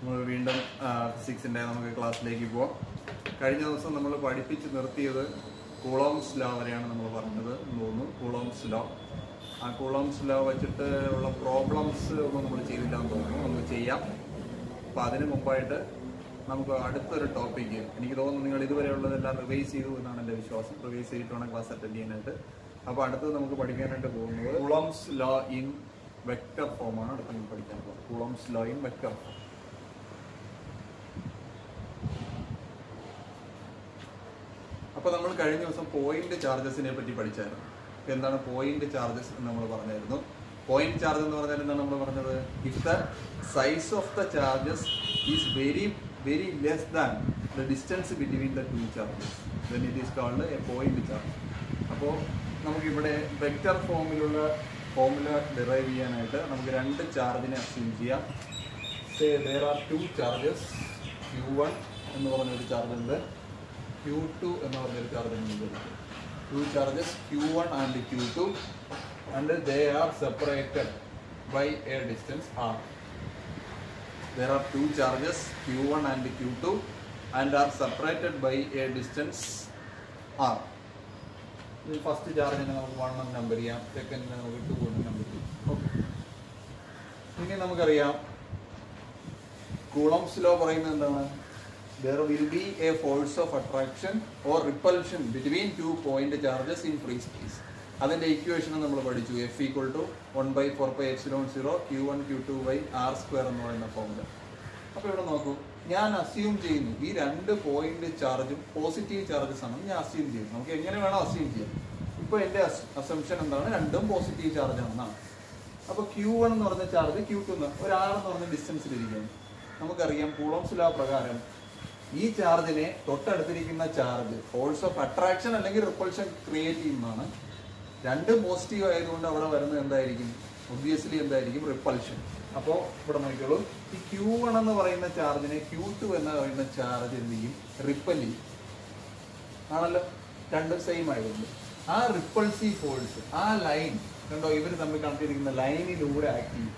നമ്മൾ വീണ്ടും ഫിസിക്സിൻ്റെ നമുക്ക് ക്ലാസ്സിലേക്ക് പോവാം. കഴിഞ്ഞ ദിവസം നമ്മൾ പഠിപ്പിച്ച് നിർത്തിയത് കൂളോംസ് ലോ വരെയാണ് നമ്മൾ പറഞ്ഞത് എന്ന് തോന്നുന്നു. കൂളോംസ് ലോ, ആ കൂളോംസ് ലോ വെച്ചിട്ട് ഉള്ള പ്രോബ്ലംസ് ഒന്നും നമ്മൾ ചെയ്തില്ലാന്ന് തോന്നുന്നു. നമുക്ക് ചെയ്യാം. അപ്പോൾ അതിന് മുമ്പായിട്ട് നമുക്ക് അടുത്തൊരു ടോപ്പിക്ക്, എനിക്ക് തോന്നുന്നു നിങ്ങൾ ഇതുവരെ ഉള്ളതെല്ലാം റിവൈസ് ചെയ്തു എന്നാണ് എൻ്റെ വിശ്വാസം. റിവൈസ് ചെയ്തിട്ട് വേണം ക്ലാസ് അറ്റൻഡ് ചെയ്യാനായിട്ട്. അപ്പോൾ അടുത്തത് നമുക്ക് പഠിക്കാനായിട്ട് പോകുന്നത് കൂളോംസ് ലോ ഇൻ വെക്റ്റർ ഫോമാണ്. അടുത്ത് നമുക്ക് പഠിക്കാൻ പോകുന്നത് coulombs law in vector form. അപ്പോൾ നമ്മൾ കഴിഞ്ഞ ദിവസം പോയിന്റ് ചാർജസിനെ പറ്റി പഠിച്ചായിരുന്നു. എന്താണ് പോയിന്റ് ചാർജസ് എന്ന് നമ്മൾ പറഞ്ഞായിരുന്നു. പോയിന്റ് ചാർജ് എന്ന് പറഞ്ഞാൽ എന്താണ് നമ്മൾ പറഞ്ഞത്? If the size of the charges is very less than the distance between the two charges then it is called a point charge. അപ്പോൾ നമുക്കിവിടെ വെക്റ്റർ ഫോമിലുള്ള ഫോർമുല ഡിറൈവ് ചെയ്യാനായിട്ട് നമുക്ക് രണ്ട് ചാർജിനെ അസ്യൂം ചെയ്യാം. there are two charges, Q1 എന്ന് പറഞ്ഞൊരു ചാർജ് ഉണ്ട്, Q2 എന്ന് പറഞ്ഞൊരു ചാർജ് ഉണ്ട്. Two charges Q1 and Q2 and they are separated by a distance r. There are two charges Q1 and Q2 and are separated by a distance r. First ചാർജിനെ നമുക്ക് 1 എന്ന് number ചെയ്യാം, സെക്കൻഡിനെ നമുക്ക് 2 എന്ന് number ചെയ്യാം. Okay, ഇനി നമുക്കറിയാം coulombs law പറയുന്നത് എന്താണ്? There will be a force of attraction or repulsion between two point charges in free space. അതിന്റെ ഇക്വേഷൻ നമ്മൾ പഠിച്ചു. F equal to 1/4πε0 Q1 Q2 by r² എന്ന് പറയുന്ന ഫോർമുല. അപ്പോൾ ഇവിടെ നോക്കൂ, ഞാൻ അസ്യൂം ചെയ്യുന്നു ഈ രണ്ട് പോയിന്റ് ചാർജും പോസിറ്റീവ് ചാർജസ് ആണെന്ന് ഞാൻ അസ്യൂം ചെയ്യുന്നു. നമുക്ക് എങ്ങനെ വേണം അസ്യൂം ചെയ്യാം. ഇപ്പോൾ എൻ്റെ അസംഷൻ എന്താണ്? രണ്ടും പോസിറ്റീവ് ചാർജ് ആണെന്നാണ്. അപ്പോൾ Q1 എന്ന് പറഞ്ഞ ചാർജ് Q2 ഒരു r എന്ന് പറഞ്ഞ ഡിസ്റ്റൻസിലിരിക്കുന്നു. നമുക്കറിയാം കൂളോംസ് ലോ പ്രകാരം ഈ ചാർജിനെ തൊട്ടടുത്തിരിക്കുന്ന ചാർജ് ഫോഴ്സ് ഓഫ് അട്രാക്ഷൻ അല്ലെങ്കിൽ റിപ്പൾഷൻ ക്രിയേറ്റ് ചെയ്യുന്നതാണ്. രണ്ടും പോസിറ്റീവ് ആയതുകൊണ്ട് അവിടെ വരുന്നത് എന്തായിരിക്കും? ഒബ്വിയസ്ലി എന്തായിരിക്കും? റിപ്പൾഷൻ. അപ്പോൾ ഇവിടെ നോക്കിക്കോളൂ, ഈ Q1 എന്ന് പറയുന്ന ചാർജിനെ Q2 എന്ന് പറയുന്ന ചാർജ് എന്ത് ചെയ്യും? റിപ്പൽ ചെയ്യും. ആണല്ലോ, രണ്ടും സെയിം ആയതുകൊണ്ട് ആ റിപ്പൾസീവ് ഫോഴ്സ്, ആ ലൈൻ കണ്ടോ, ഇവർ തമ്മിൽ കണക്ട് ചെയ്തിരിക്കുന്ന ലൈനിലൂടെ ആക്ട് ചെയ്യും.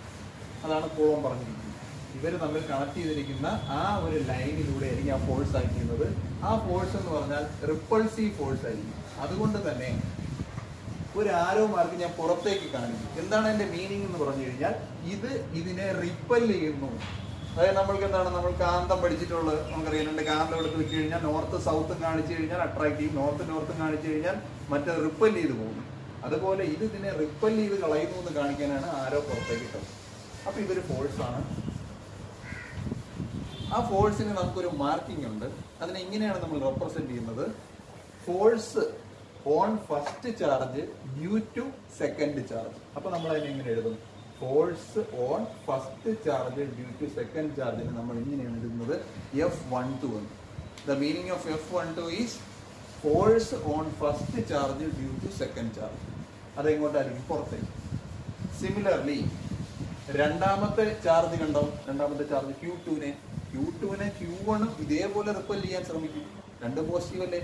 അതാണ് കൂളോം പറഞ്ഞിരിക്കുന്നത്. ഇവർ തമ്മിൽ കണക്ട് ചെയ്തിരിക്കുന്ന ആ ഒരു ലൈനിലൂടെ ആയിരിക്കും ആ ഫോഴ്സ് ആക്ട് ചെയ്യുന്നത്. ആ ഫോഴ്സ് എന്ന് പറഞ്ഞാൽ റിപ്പൾസീവ് ഫോഴ്സ് ആയിരിക്കും. അതുകൊണ്ട് തന്നെ ഒരു ആരോ മാർക്ക് ഞാൻ പുറത്തേക്ക് കാണിക്കും. എന്താണ് എൻ്റെ മീനിങ് എന്ന് പറഞ്ഞു കഴിഞ്ഞാൽ, ഇതിനെ റിപ്പൽ ചെയ്യുന്നു. അതായത് നമ്മൾക്ക് എന്താണ്, നമ്മൾ കാന്തം പഠിച്ചിട്ടുള്ളത് നമുക്കറിയാം. രണ്ട് കാന്തം എടുത്ത് വെച്ച് കഴിഞ്ഞാൽ നോർത്ത് സൗത്തും കാണിച്ചു കഴിഞ്ഞാൽ അട്രാക്ട് ചെയ്യും, നോർത്തും കാണിച്ചു കഴിഞ്ഞാൽ മറ്റേ റിപ്പൽ ചെയ്ത് പോകും. അതുപോലെ ഇതിനെ റിപ്പൽ ചെയ്ത് കളയുന്നു എന്ന് കാണിക്കാനാണ് ആരോ പുറത്തേക്ക് ഇട്ടത്. അപ്പൊ ഇതൊരു ഫോഴ്സാണ്. ആ ഫോഴ്സിന് നമുക്കൊരു മാർക്കിംഗ് ഉണ്ട്. അതിനെ ഇങ്ങനെയാണ് നമ്മൾ റെപ്രസെന്റ് ചെയ്യുന്നത്: force on first charge due to second charge. അപ്പൊ നമ്മൾ അതിനെ എങ്ങനെ എഴുതും? Force on first charge due to second ചാർജിന് നമ്മൾ ഇങ്ങനെയാണ് എഴുതുന്നത്, F12 എന്ന്. The meaning of F12 is force on first charge due to second charge. അതെങ്ങോട്ടായിരിക്കും? പുറത്തേക്ക്. സിമിലർലി രണ്ടാമത്തെ ചാർജ് കണ്ടോ, രണ്ടാമത്തെ ചാർജ് Q2നെ Q1 ഇതേപോലെ റിപ്പൽ ചെയ്യാൻ ശ്രമിക്കും. രണ്ട് പോസിറ്റീവ് അല്ലേ?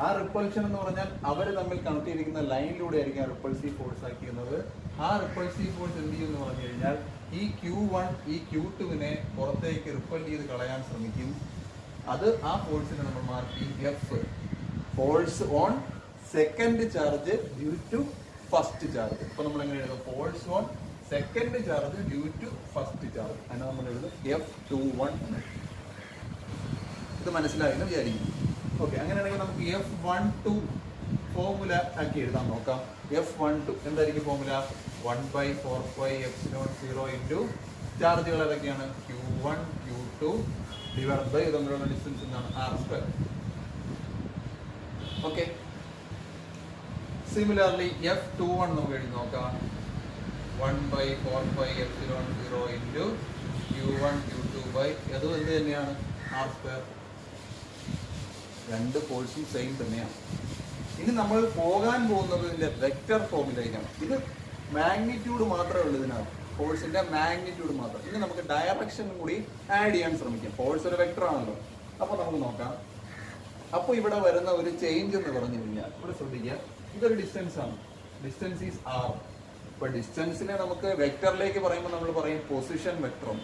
ആ റിപ്പൾഷൻ എന്ന് പറഞ്ഞാൽ അവർ തമ്മിൽ കണക്ട് ചെയ്തിരിക്കുന്ന ലൈനിലൂടെ ആയിരിക്കും റിപ്പൾസീവ് ഫോഴ്സ് ആക്ട് ചെയ്യുന്നത്. ആ റിപ്പൾസീവ് ഫോഴ്സ് എന്ത് ചെയ്യും എന്ന് പറഞ്ഞു കഴിഞ്ഞാൽ ഈ Q1 ഈ Q2നെ പുറത്തേക്ക് റിപ്പൽ ചെയ്ത് കളയാൻ ശ്രമിക്കും. അത് ആ ഫോഴ്സിനെ നമ്മൾ മാർക്ക് ചെയ്യും F, force on second charge due to first charge. ഇപ്പൊ നമ്മൾ എങ്ങനെ എഴുതും? Force on second charge due to first charge. അതിനെ നമ്മൾ എഴുതും F21. ഇത് മനസ്സിലായെന്ന് വിചാരിക്കും. ഓക്കെ, അങ്ങനെയാണെങ്കിൽ നമുക്ക് F12 ഫോർമുല ആക്കി എഴുതാൻ നോക്കാം. F12 എന്തായിരിക്കും ഫോർമുല? 1/4πε0 ഇൻറ്റു ചാർജുകൾ ഏതൊക്കെയാണ്? Q1 Q2 ഡിവൈഡ് ബൈ തമ്മിലുള്ള ഡിസ്റ്റൻസ് എന്താണ്? r². ഓക്കെ, സിമിലർലി F21 നമുക്ക് എഴുതി നോക്കാം. 1/4πε0 ഇൻറ്റു Q1 Q2 ബൈ അതും എന്ത് തന്നെയാണ്? r². രണ്ട് ഫോഴ്സും സെയിം തന്നെയാണ്. ഇനി നമ്മൾ പോകാൻ പോകുന്നത് ഇതിന്റെ വെക്റ്റർ ഫോമിലേക്കാണ്. ഇത് മാഗ്നിറ്റ്യൂഡ് മാത്രമേ ഉള്ളൂ ഇതിനകത്ത്, ഫോഴ്സിന്റെ മാഗ്നിറ്റ്യൂഡ് മാത്രം. ഇനി നമുക്ക് ഡയറക്ഷനും കൂടി ആഡ് ചെയ്യാൻ ശ്രമിക്കാം. ഫോഴ്സ് ഒരു വെക്റ്റർ ആണല്ലോ. അപ്പൊ നമുക്ക് നോക്കാം. അപ്പോൾ ഇവിടെ വരുന്ന ഒരു ചേഞ്ച് എന്ന് പറഞ്ഞു കഴിഞ്ഞാൽ, ഇവിടെ ശ്രദ്ധിക്കുക, ഇതൊരു ഡിസ്റ്റൻസ് ആണ്. Distance is r. ഇപ്പൊ ഡിസ്റ്റൻസിനെ നമുക്ക് വെക്ടറിലേക്ക് പറയുമ്പോൾ നമ്മൾ പറയും പൊസിഷൻ വെക്ടറും.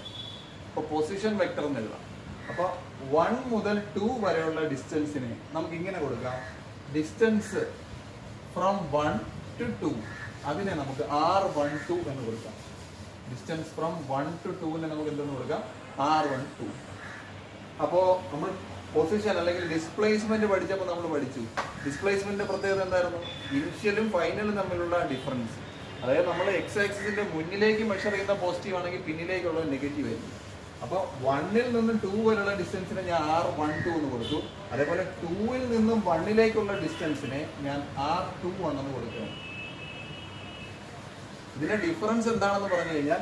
അപ്പോൾ പൊസിഷൻ വെക്ടർ എന്ന് എഴുതാം. അപ്പോൾ 1 മുതൽ 2 വരെയുള്ള ഡിസ്റ്റൻസിനെ നമുക്ക് ഇങ്ങനെ കൊടുക്കാം. ഡിസ്റ്റൻസ് ഫ്രം 1 to 2 അതിനെ നമുക്ക് R12 എന്ന് കൊടുക്കാം. ഡിസ്റ്റൻസ് ഫ്രം 1 to 2 നമുക്ക് എന്തെന്ന് കൊടുക്കാം? R12. അപ്പോൾ നമ്മൾ പൊസിഷൻ അല്ലെങ്കിൽ ഡിസ്പ്ലേസ്മെന്റ് പഠിച്ചപ്പോൾ നമ്മൾ പഠിച്ചു. ഡിസ്പ്ലേസ്മെന്റിന്റെ പ്രത്യേകത എന്തായിരുന്നു? ഇനിഷ്യലും ഫൈനലും തമ്മിലുള്ള ഡിഫറൻസ്. അതായത് നമ്മൾ എക്സ് ആക്സിസിന്റെ മുന്നിലേക്ക് മെഷർ ചെയ്യുന്ന പോസിറ്റീവ് ആണെങ്കിൽ പിന്നിലേക്കുള്ള നെഗറ്റീവ് ആയിരിക്കും. അപ്പോൾ 1-ൽ നിന്നും 2 വരെയുള്ള ഡിസ്റ്റൻസിനെ ഞാൻ R12 എന്ന് കൊടുത്തു. അതേപോലെ 2-ൽ നിന്നും 1-ലേക്കുള്ള ഡിസ്റ്റൻസിനെ ഞാൻ R21 എന്ന് കൊടുക്കണം. ഇതിന്റെ ഡിഫറൻസ് എന്താണെന്ന് പറഞ്ഞു കഴിഞ്ഞാൽ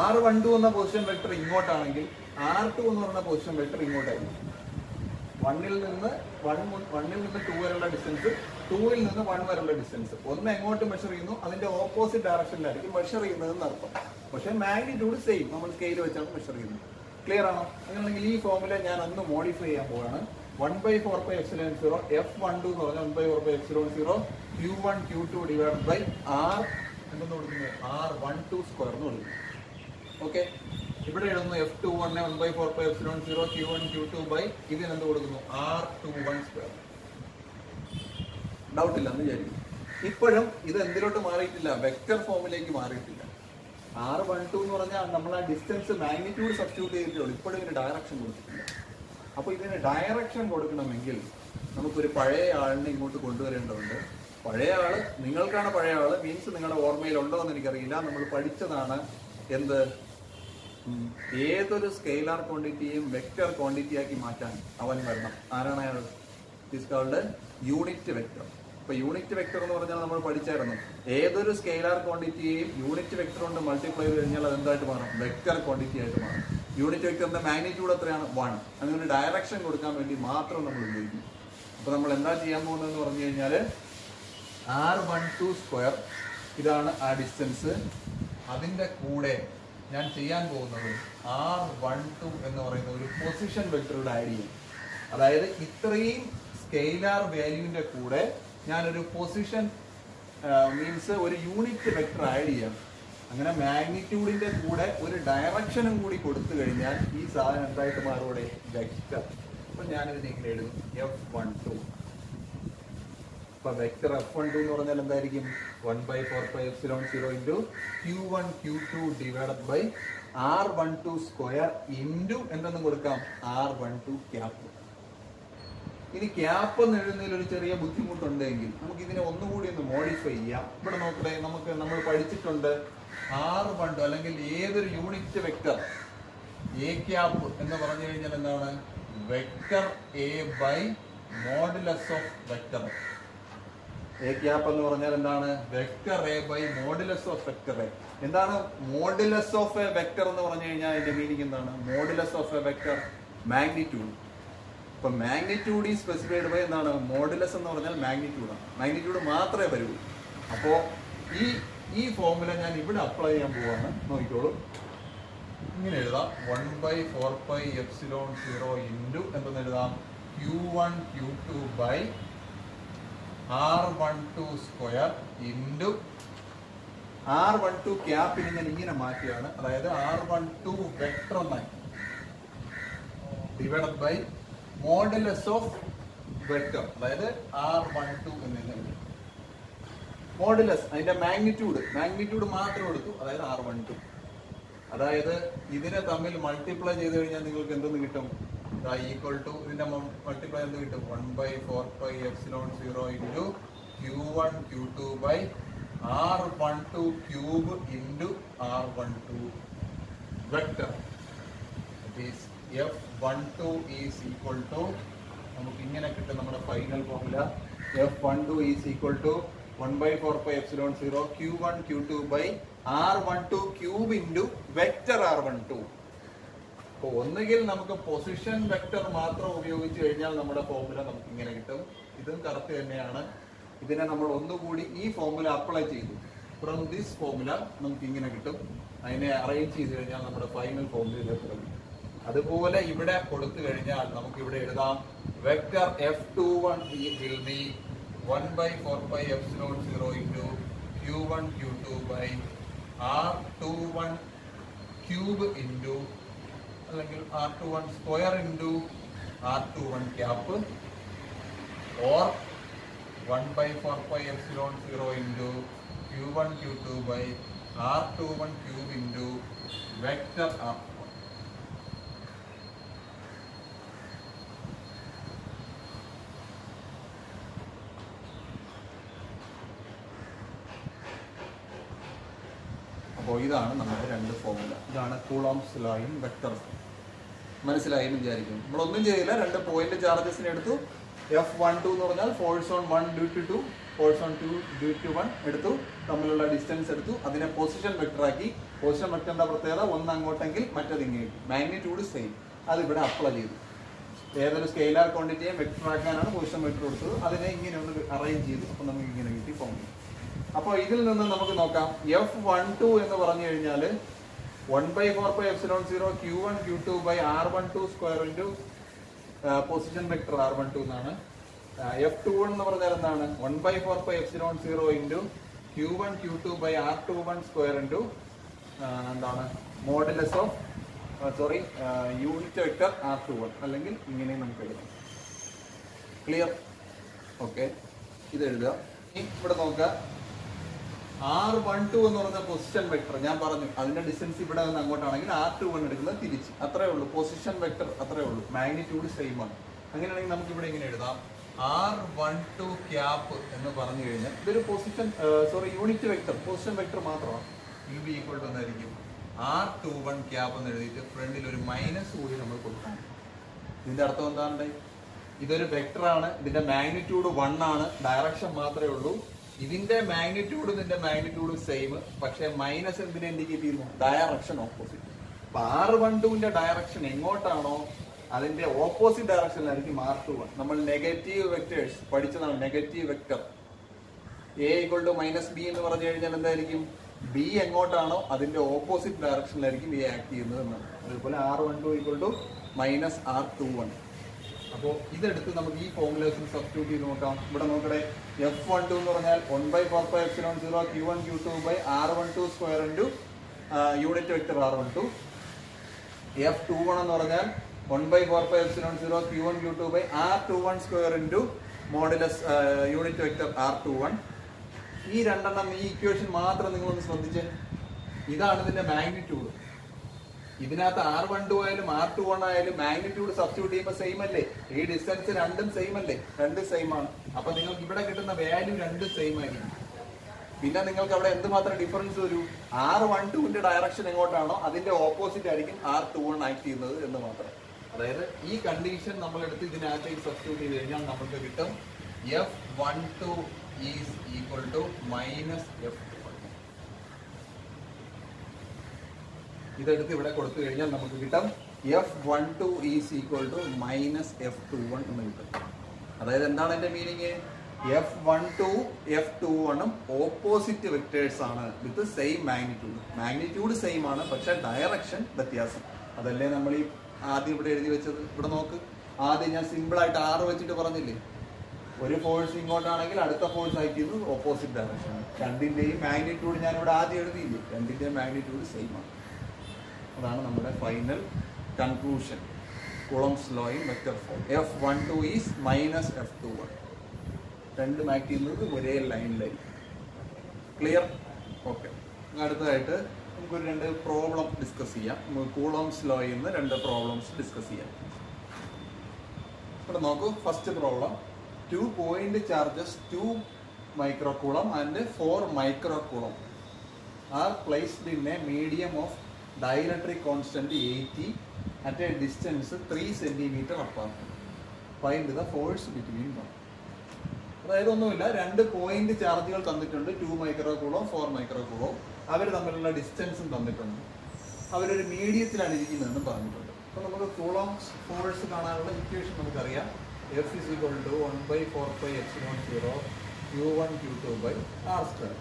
R12 എന്ന പൊസിഷൻ വെക്ടർ ഇങ്ങോട്ടാണെങ്കിൽ R2 എന്ന് പറയുന്ന പൊസിഷൻ വെക്ടർ ഇങ്ങോട്ടായിരിക്കും. 1-ൽ നിന്ന് 2 വരെയുള്ള ഡിസ്റ്റൻസ്, 2-ൽ നിന്ന് 1 വരെയുള്ള ഡിസ്റ്റൻസ് ഒന്ന് എങ്ങോട്ട് മെഷർ ചെയ്യുന്നു അതിന്റെ ഓപ്പോസിറ്റ് ഡയറക്ഷനിലായിരിക്കും മെഷർ ചെയ്യുന്നതെന്ന് അർത്ഥം. പക്ഷെ മാഗ്നിറ്റ്യൂഡ് സെയിം, നമ്മൾ സ്കെയിൽ വെച്ചാണ് മെഷർ ചെയ്യുന്നത്. ക്ലിയർ ആണോ? അങ്ങനെയാണെങ്കിൽ ഈ ഫോർമുല ഞാൻ അന്ന് മോഡിഫൈ ചെയ്യാൻ പോവാണ്. 1/4πε0 F12 എന്ന് പറഞ്ഞാൽ 1/4πε0 Q1 Q2 divided by R എന്തെന്ന് കൊടുക്കുന്നത്? R12 സ്ക്വയർ എന്ന് കൊടുക്കുന്നു. ഓക്കെ, ഇവിടെ എഴുതുന്നു F21 1/4πε0 Q1 Q2 ബൈ ഇതിനെന്ത് കൊടുക്കുന്നു? R21 square. ഡൗട്ട് ഇല്ല എന്ന് വിചാരിക്കും. ഇപ്പോഴും ഇത് എന്തിലോട്ട് മാറിയിട്ടില്ല? വെക്ടർ ഫോമിലേക്ക് മാറിയിട്ടില്ല. R12 എന്ന് പറഞ്ഞാൽ നമ്മൾ ആ ഡിസ്റ്റൻസ് മാഗ്നിറ്റ്യൂഡ് സബ്സ്റ്റിറ്റ്യൂട്ട് ചെയ്തിട്ടുള്ളൂ. ഇപ്പോഴും ഇതിന് ഡയറക്ഷൻ കൊടുത്തിട്ടില്ല. അപ്പോൾ ഇതിന് ഡയറക്ഷൻ കൊടുക്കണമെങ്കിൽ നമുക്കൊരു പഴയ ആളിനെ ഇങ്ങോട്ട് കൊണ്ടുവരേണ്ടതുണ്ട്. പഴയ ആള് നിങ്ങൾക്കാണ് പഴയ ആള്, മീൻസ് നിങ്ങളുടെ ഓർമ്മയിലുണ്ടോ എന്ന് എനിക്കറിയില്ല. നമ്മൾ പഠിച്ചതാണ് എന്ത്? ഏതൊരു സ്കെയിലാർ ക്വാണ്ടിറ്റിയും വെക്ടർ ക്വാണ്ടിറ്റി ആക്കി മാറ്റാൻ അവൻ വരണം. ആരാണ് അയാൾ? It is called unit vector. ഇപ്പൊ യൂണിറ്റ് വെക്ടർ എന്ന് പറഞ്ഞാൽ നമ്മൾ പഠിച്ചായിരുന്നു, ഏതൊരു സ്കെയിലാർ ക്വാണ്ടിറ്റിയെയും യൂണിറ്റ് വെക്ടർ കൊണ്ട് മൾട്ടിപ്ലൈ ചെയ്ത് കഴിഞ്ഞാൽ അത് എന്തായിട്ട് മാറും? വെക്ടർ ക്വാണ്ടിറ്റി ആയിട്ട് മാറും. യൂണിറ്റ് വെക്ടറിന്റെ മാഗ്നിറ്റ്യൂഡ് എത്രയാണ്? 1. അങ്ങനെ ഡയറക്ഷൻ കൊടുക്കാൻ വേണ്ടി മാത്രം നമ്മൾ ഉപയോഗിക്കും. അപ്പൊ നമ്മൾ എന്താ ചെയ്യാൻ പോകുന്നതെന്ന് പറഞ്ഞു കഴിഞ്ഞാൽ R12 സ്ക്വയർ ഇതാണ് ആ ഡിസ്റ്റൻസ്. അതിന്റെ കൂടെ ഞാൻ ചെയ്യാൻ പോകുന്നത് R12 എന്ന് പറയുന്ന ഒരു പൊസിഷൻ വെക്ടറുടെ ആഡ് ചെയ്യും. അതായത് ഇത്രയും സ്കെയിലാർ വാല്യൂവിന്റെ കൂടെ ഞാനൊരു പൊസിഷൻ മീൻസ് ഒരു യൂണിറ്റ് വെക്ടർ ആഡ് ചെയ്യാം. അങ്ങനെ മാഗ്നിറ്റ്യൂഡിന്റെ കൂടെ ഒരു ഡയറക്ഷനും കൂടി കൊടുത്തു കഴിഞ്ഞാൽ ഈ സാധനം എന്തായിട്ട് മാറും? വെക്ടർ. അപ്പൊ ഞാനിതിനെ ഇങ്ങനെ എഴുതും F12. അപ്പൊ വെക്ടർ F12 എന്ന് പറഞ്ഞാൽ എന്തായിരിക്കും? 1/4πε0 into Q1 Q2 divided by R12 square into എന്തെന്ന് കൊടുക്കാം? R12 cap. ഇനി ക്യാപ്പ് എന്ന് എഴുതുന്നതിൽ ഒരു ചെറിയ ബുദ്ധിമുട്ടുണ്ടെങ്കിൽ നമുക്ക് ഇതിനെ ഒന്നുകൂടി ഒന്ന് മോഡിഫൈ ചെയ്യാം. ഇവിടെ നോക്കട്ടെ, നമ്മൾ പഠിച്ചിട്ടുണ്ട് R12 അല്ലെങ്കിൽ ഏതൊരു യൂണിറ്റ് വെക്ടർ എ ക്യാപ്പ് എന്ന് പറഞ്ഞു കഴിഞ്ഞാൽ എന്താണ്? Vector a by modulus of vector. A cap എന്ന് പറഞ്ഞാൽ എന്താണ്? Vector a by modulus of vector a. എന്താണ് മോഡുലസ് ഓഫ് എ വെക്ടർ എന്ന് പറഞ്ഞു കഴിഞ്ഞാൽ അതിന്റെ മീനിങ് എന്താണ്? Modulus of a vector magnitude. ഇപ്പൊ മാഗ്നിറ്റ്യൂഡ് ഈ സ്പെസിഫൈഡ് ബൈ എന്താണ്? മോഡുലസ് എന്ന് പറഞ്ഞാൽ മാഗ്നിറ്റ്യൂഡാണ്. മാഗ്നിറ്റ്യൂഡ് മാത്രമേ വരുള്ളൂ. അപ്പോൾ ഈ ഫോർമുല ഞാൻ ഇവിടെ അപ്ലൈ ചെയ്യാൻ പോവാണ്. നോക്കിക്കോളൂ, ഇങ്ങനെ എഴുതാം. 1/4πε0 ഇൻറ്റു എന്തെന്ന് എഴുതാം? Q1 Q2 by R12 square into R12 ക്യാപ്പിന് ഞാൻ ഇങ്ങനെ മാറ്റിയാണ്. അതായത് R12 വെക്ടർ എന്നായി divided by modulus of vector, അതായത് R12 എന്നുള്ളത് മോഡുലസ്. അതിന്റെ മാഗ്നിറ്റ്യൂഡ് മാത്രം എടുത്തു, അതായത് R12. അതായത് ഇതിനെ തമ്മിൽ മൾട്ടിപ്ലൈ ചെയ്ത് കഴിഞ്ഞാൽ നിങ്ങൾക്ക് എന്തെന്ന് കിട്ടും? ഈക്വൽ ടു ഇതിന്റെ മൾട്ടിപ്ലൈ എന്ത് കിട്ടും? 1/4πε0 into Q1 Q2 by R12 cube into R12 vector. F12 is equal to നമുക്ക് ഇങ്ങനെ കിട്ടും നമ്മുടെ final formula. F12 is equal to 1/4πε0 Q1 Q2 by R12 cube into vector R12. അപ്പോൾ ഒന്നുകിൽ നമുക്ക് പൊസിഷൻ വെക്ടർ മാത്രം ഉപയോഗിച്ച് കഴിഞ്ഞാൽ നമ്മുടെ ഫോർമുല നമുക്ക് ഇങ്ങനെ കിട്ടും. ഇതും കറക്റ്റ് തന്നെയാണ്. ഇതിനെ നമ്മൾ ഒന്നുകൂടി ഈ ഫോർമുല അപ്ലൈ ചെയ്തു. ഫ്രം ദിസ് ഫോർമുല നമുക്ക് ഇങ്ങനെ കിട്ടും. അതിനെ അറേഞ്ച് ചെയ്ത് കഴിഞ്ഞാൽ നമ്മുടെ ഫൈനൽ ഫോർമുലയിലേക്ക് കിട്ടും. അതുപോലെ ഇവിടെ കൊടുത്തു കഴിഞ്ഞാൽ നമുക്ക് ഇവിടെ എഴുതാം vector F21 will be 1/4πε0 into Q1 Q2 by R21 cube into അല്ലെങ്കിൽ R21 square into R21 cap or 1/4πε0 into Q1 Q2 by R21 cube into vector R21. അപ്പോൾ ഇതാണ് നമ്മുടെ രണ്ട് ഫോർമുല. ഇതാണ് കൂളോംസ് ലോയും വെക്റ്റർ ഫോം. മനസ്സിലായി എന്ന് വിചാരിക്കും. നമ്മളൊന്നും ചെയ്തില്ല, രണ്ട് പോയിന്റ് ചാർജസിനെ എടുത്തു. F12 എന്ന് പറഞ്ഞാൽ force on 1 due to 2, force on 2 due to 1 എടുത്തു, തമ്മിലുള്ള ഡിസ്റ്റൻസ് എടുത്തു, അതിനെ പൊസിഷൻ വെക്ടർ ആക്കി. പൊസിഷൻ വെക്ടറിന്റെ പ്രത്യേകത ഒന്ന് അങ്ങോട്ടെങ്കിൽ മറ്റത് ഇങ്ങോട്ട്, മാഗ്നിറ്റ്യൂഡ് സെയിം. അത് ഇവിടെ അപ്ലൈ ചെയ്തു. ഏതൊരു സ്കെയിലാർ ക്വാണ്ടിറ്റിയെ വെക്ടർ ആക്കാനാണ് പൊസിഷൻ വെക്ടർ കൊടുത്തത്, അതിനെ ഇങ്ങനെ ഒന്ന് അറേഞ്ച് ചെയ്തു. അപ്പോൾ നമുക്ക് ഇങ്ങനെ കിട്ടി ഫോർമുല. അപ്പോൾ ഇതിൽ നിന്ന് നമുക്ക് നോക്കാം. F12 എന്ന് പറഞ്ഞു കഴിഞ്ഞാൽ 1/4πε0 Q1 Q2 by R12 square into position vector R12 എന്നാണ്. F21 എന്ന് പറഞ്ഞാൽ എന്താണ്? 1/4πε0 into Q1 Q2 by R21 square into എന്താണ് modulus of unit vector R21, അല്ലെങ്കിൽ ഇങ്ങനെ നമുക്ക് എഴുതാം. ക്ലിയർ? ഓക്കെ, ഇത് എഴുതുക. ഇവിടെ നോക്കുക. R12 എന്ന് പറഞ്ഞ പൊസിഷൻ വെക്ടർ ഞാൻ പറഞ്ഞു, അതിന്റെ ഡിസ്റ്റൻസ് ഇവിടെ നിന്ന് അങ്ങോട്ടാണെങ്കിൽ R21 എടുക്കുന്നത് തിരിച്ച്, അത്രേ ഉള്ളൂ. പൊസിഷൻ വെക്ടർ അത്രേ ഉള്ളൂ, മാഗ്നിറ്റ്യൂഡ് സെയിം ആണ്. അങ്ങനെയാണെങ്കിൽ നമുക്ക് ഇവിടെ ഇങ്ങനെ എഴുതാം. R12 ക്യാപ്പ് എന്ന് പറഞ്ഞു കഴിഞ്ഞാൽ ഇതൊരു position unit vector, position vector മാത്രമാണ്. യു ബി ഈക്വൽ ടു എന്നായിരിക്കും R21 ക്യാപ്പ് എന്ന് എഴുതിയിട്ട് ഫ്രണ്ടിൽ ഒരു മൈനസ് കൂടി നമ്മൾ കൊടുക്കണം. ഇതിന്റെ അർത്ഥം എന്താണ്? ഇതൊരു വെക്ടർ ആണ്, ഇതിന്റെ മാഗ്നിറ്റ്യൂഡ് 1 ആണ്, ഡയറക്ഷൻ മാത്രമേ ഉള്ളൂ. ഇതിന്റെ മാഗ്നിറ്റ്യൂഡ് ഇതിന്റെ മാഗ്നിറ്റ്യൂഡ് സെയിം, പക്ഷെ മൈനസ് എന്തിനെ ഇൻഡിക്കേറ്റ് ചെയ്യുന്നു? Direction opposite. അപ്പൊ R12ന്റെ ഡയറക്ഷൻ എങ്ങോട്ടാണോ അതിന്റെ ഓപ്പോസിറ്റ് ഡയറക്ഷനിലായിരിക്കും R21. നമ്മൾ നെഗറ്റീവ് വെക്ടേഴ്സ് പഠിച്ചതാണ്. നെഗറ്റീവ് വെക്ടർ A = -b എന്ന് പറഞ്ഞു കഴിഞ്ഞാൽ എന്തായിരിക്കും? B എങ്ങോട്ടാണോ അതിന്റെ ഓപ്പോസിറ്റ് ഡയറക്ഷനിലായിരിക്കും A ആക്ട് ചെയ്യുന്നത് എന്നാണ്. അതുപോലെ R12 = -R21. അപ്പോൾ ഇതെടുത്ത് നമുക്ക് ഈ ഫോർമുലേഷൻ സബ്സ്റ്റിറ്റ്യൂട്ട് ചെയ്ത് നോക്കാം. ഇവിടെ നോക്കട്ടെ. F12 എന്ന് പറഞ്ഞാൽ 1/4πε0 Q1 Q2 by R12 square into unit vector R12. F21 എന്ന് പറഞ്ഞാൽ 1/4πε0 Q1 Q2 by R21 square into modulus unit vector R21. ഈ രണ്ടെണ്ണം, ഈ ഇക്വേഷൻ മാത്രം നിങ്ങളൊന്ന് ശ്രദ്ധിച്ചേ. ഇതാണ് ഇതിന്റെ മാഗ്നിറ്റ്യൂഡ്. ഇതിനകത്ത് R12 ആയാലും R21 ആയാലും മാഗ്നിറ്റ്യൂഡ് സബ്സ്റ്റിറ്റ്യൂട്ട് ചെയ്യുമ്പോൾ സെയിം അല്ലേ? ഈ ഡിസ്റ്റൻസ് രണ്ടും സെയിം അല്ലേ? രണ്ടും സെയിം ആണ്. അപ്പൊ നിങ്ങൾക്ക് ഇവിടെ കിട്ടുന്ന വാല്യൂ രണ്ടും സെയിം ആയിരിക്കും. പിന്നെ നിങ്ങൾക്ക് അവിടെ എന്തുമാത്രം ഡിഫറൻസ് വരൂ? R12ന്റെ ഡയറക്ഷൻ എങ്ങോട്ടാണോ അതിന്റെ ഓപ്പോസിറ്റ് ആയിരിക്കും R21 ആക്ട് ചെയ്യുന്നത് എന്ന് മാത്രം. അതായത് ഈ കണ്ടീഷൻ നമ്മൾ എടുത്ത് ഇതിനകത്തേക്ക് സബ്സ്റ്റിറ്റ്യൂട്ട് ചെയ്ത് കഴിഞ്ഞാൽ നമുക്ക് കിട്ടും F12 is equal to -F21. ഇതെടുത്ത് ഇവിടെ കൊടുത്തു കഴിഞ്ഞാൽ നമുക്ക് കിട്ടും F12 is equal to -F21 എന്ന് കിട്ടും. അതായത് എന്താണ് എന്റെ meaning? F12 F21 opposite vectors ആണ് with same magnitude. Magnitude same ആണ്, പക്ഷെ ഡയറക്ഷൻ വ്യത്യാസം. അതല്ലേ നമ്മൾ ഈ ആദ്യം ഇവിടെ എഴുതി വെച്ചത്. ഇവിടെ നോക്ക്. ആദ്യം ഞാൻ സിമ്പിൾ ആയിട്ട് R വെച്ചിട്ട് പറഞ്ഞില്ലേ, ഒരു ഫോഴ്സ് ഇങ്ങോട്ടാണെങ്കിൽ അടുത്ത ഫോഴ്സ് ആക്ട് ചെയ്യുന്നത് ഓപ്പോസിറ്റ് ഡയറക്ഷൻ. രണ്ടിന്റെയും മാഗ്നിറ്റ്യൂഡ് ഞാൻ ഇവിടെ ആദ്യം എഴുതിയില്ലേ, രണ്ടിന്റെയും മാഗ്നിറ്റ്യൂഡ് സെയിം ആണ്. അതാണ് നമ്മുടെ final conclusion. Coulombs law in vector form. F12 is -F21. രണ്ടും ആക്ട് ചെയ്യുന്നത് ഒരേ ലൈനിലായിരിക്കും. ക്ലിയർ? ഓക്കെ. അടുത്തതായിട്ട് നമുക്കൊരു രണ്ട് പ്രോബ്ലം ഡിസ്കസ് ചെയ്യാം. കൂളോംസ് ലോയിൽ നിന്ന് രണ്ട് പ്രോബ്ലംസ് ഡിസ്കസ് ചെയ്യാം. ഇവിടെ നോക്കൂ. First problem. 2 point charges 2 microcoulomb and 4 microcoulomb are placed in a medium of dielectric constant 80 at a distance 3 cm apart. Find the force between them. അതായത് ഒന്നുമില്ല, രണ്ട് പോയിന്റ് ചാർജുകൾ തന്നിട്ടുണ്ട്. 2 microcoulomb 4 microcoulomb. അവർ തമ്മിലുള്ള ഡിസ്റ്റൻസും തന്നിട്ടുണ്ട്. അവരൊരു മീഡിയത്തിലാണ് ഇരിക്കുന്നതെന്ന് പറഞ്ഞിട്ടുണ്ട്. അപ്പോൾ നമുക്ക് കൂളോംസ് ഫോഴ്സ് കാണാനുള്ള ഇക്വേഷൻ നമുക്കറിയാം. F is equal to 1/4πε0 Q1 Q2 by R square.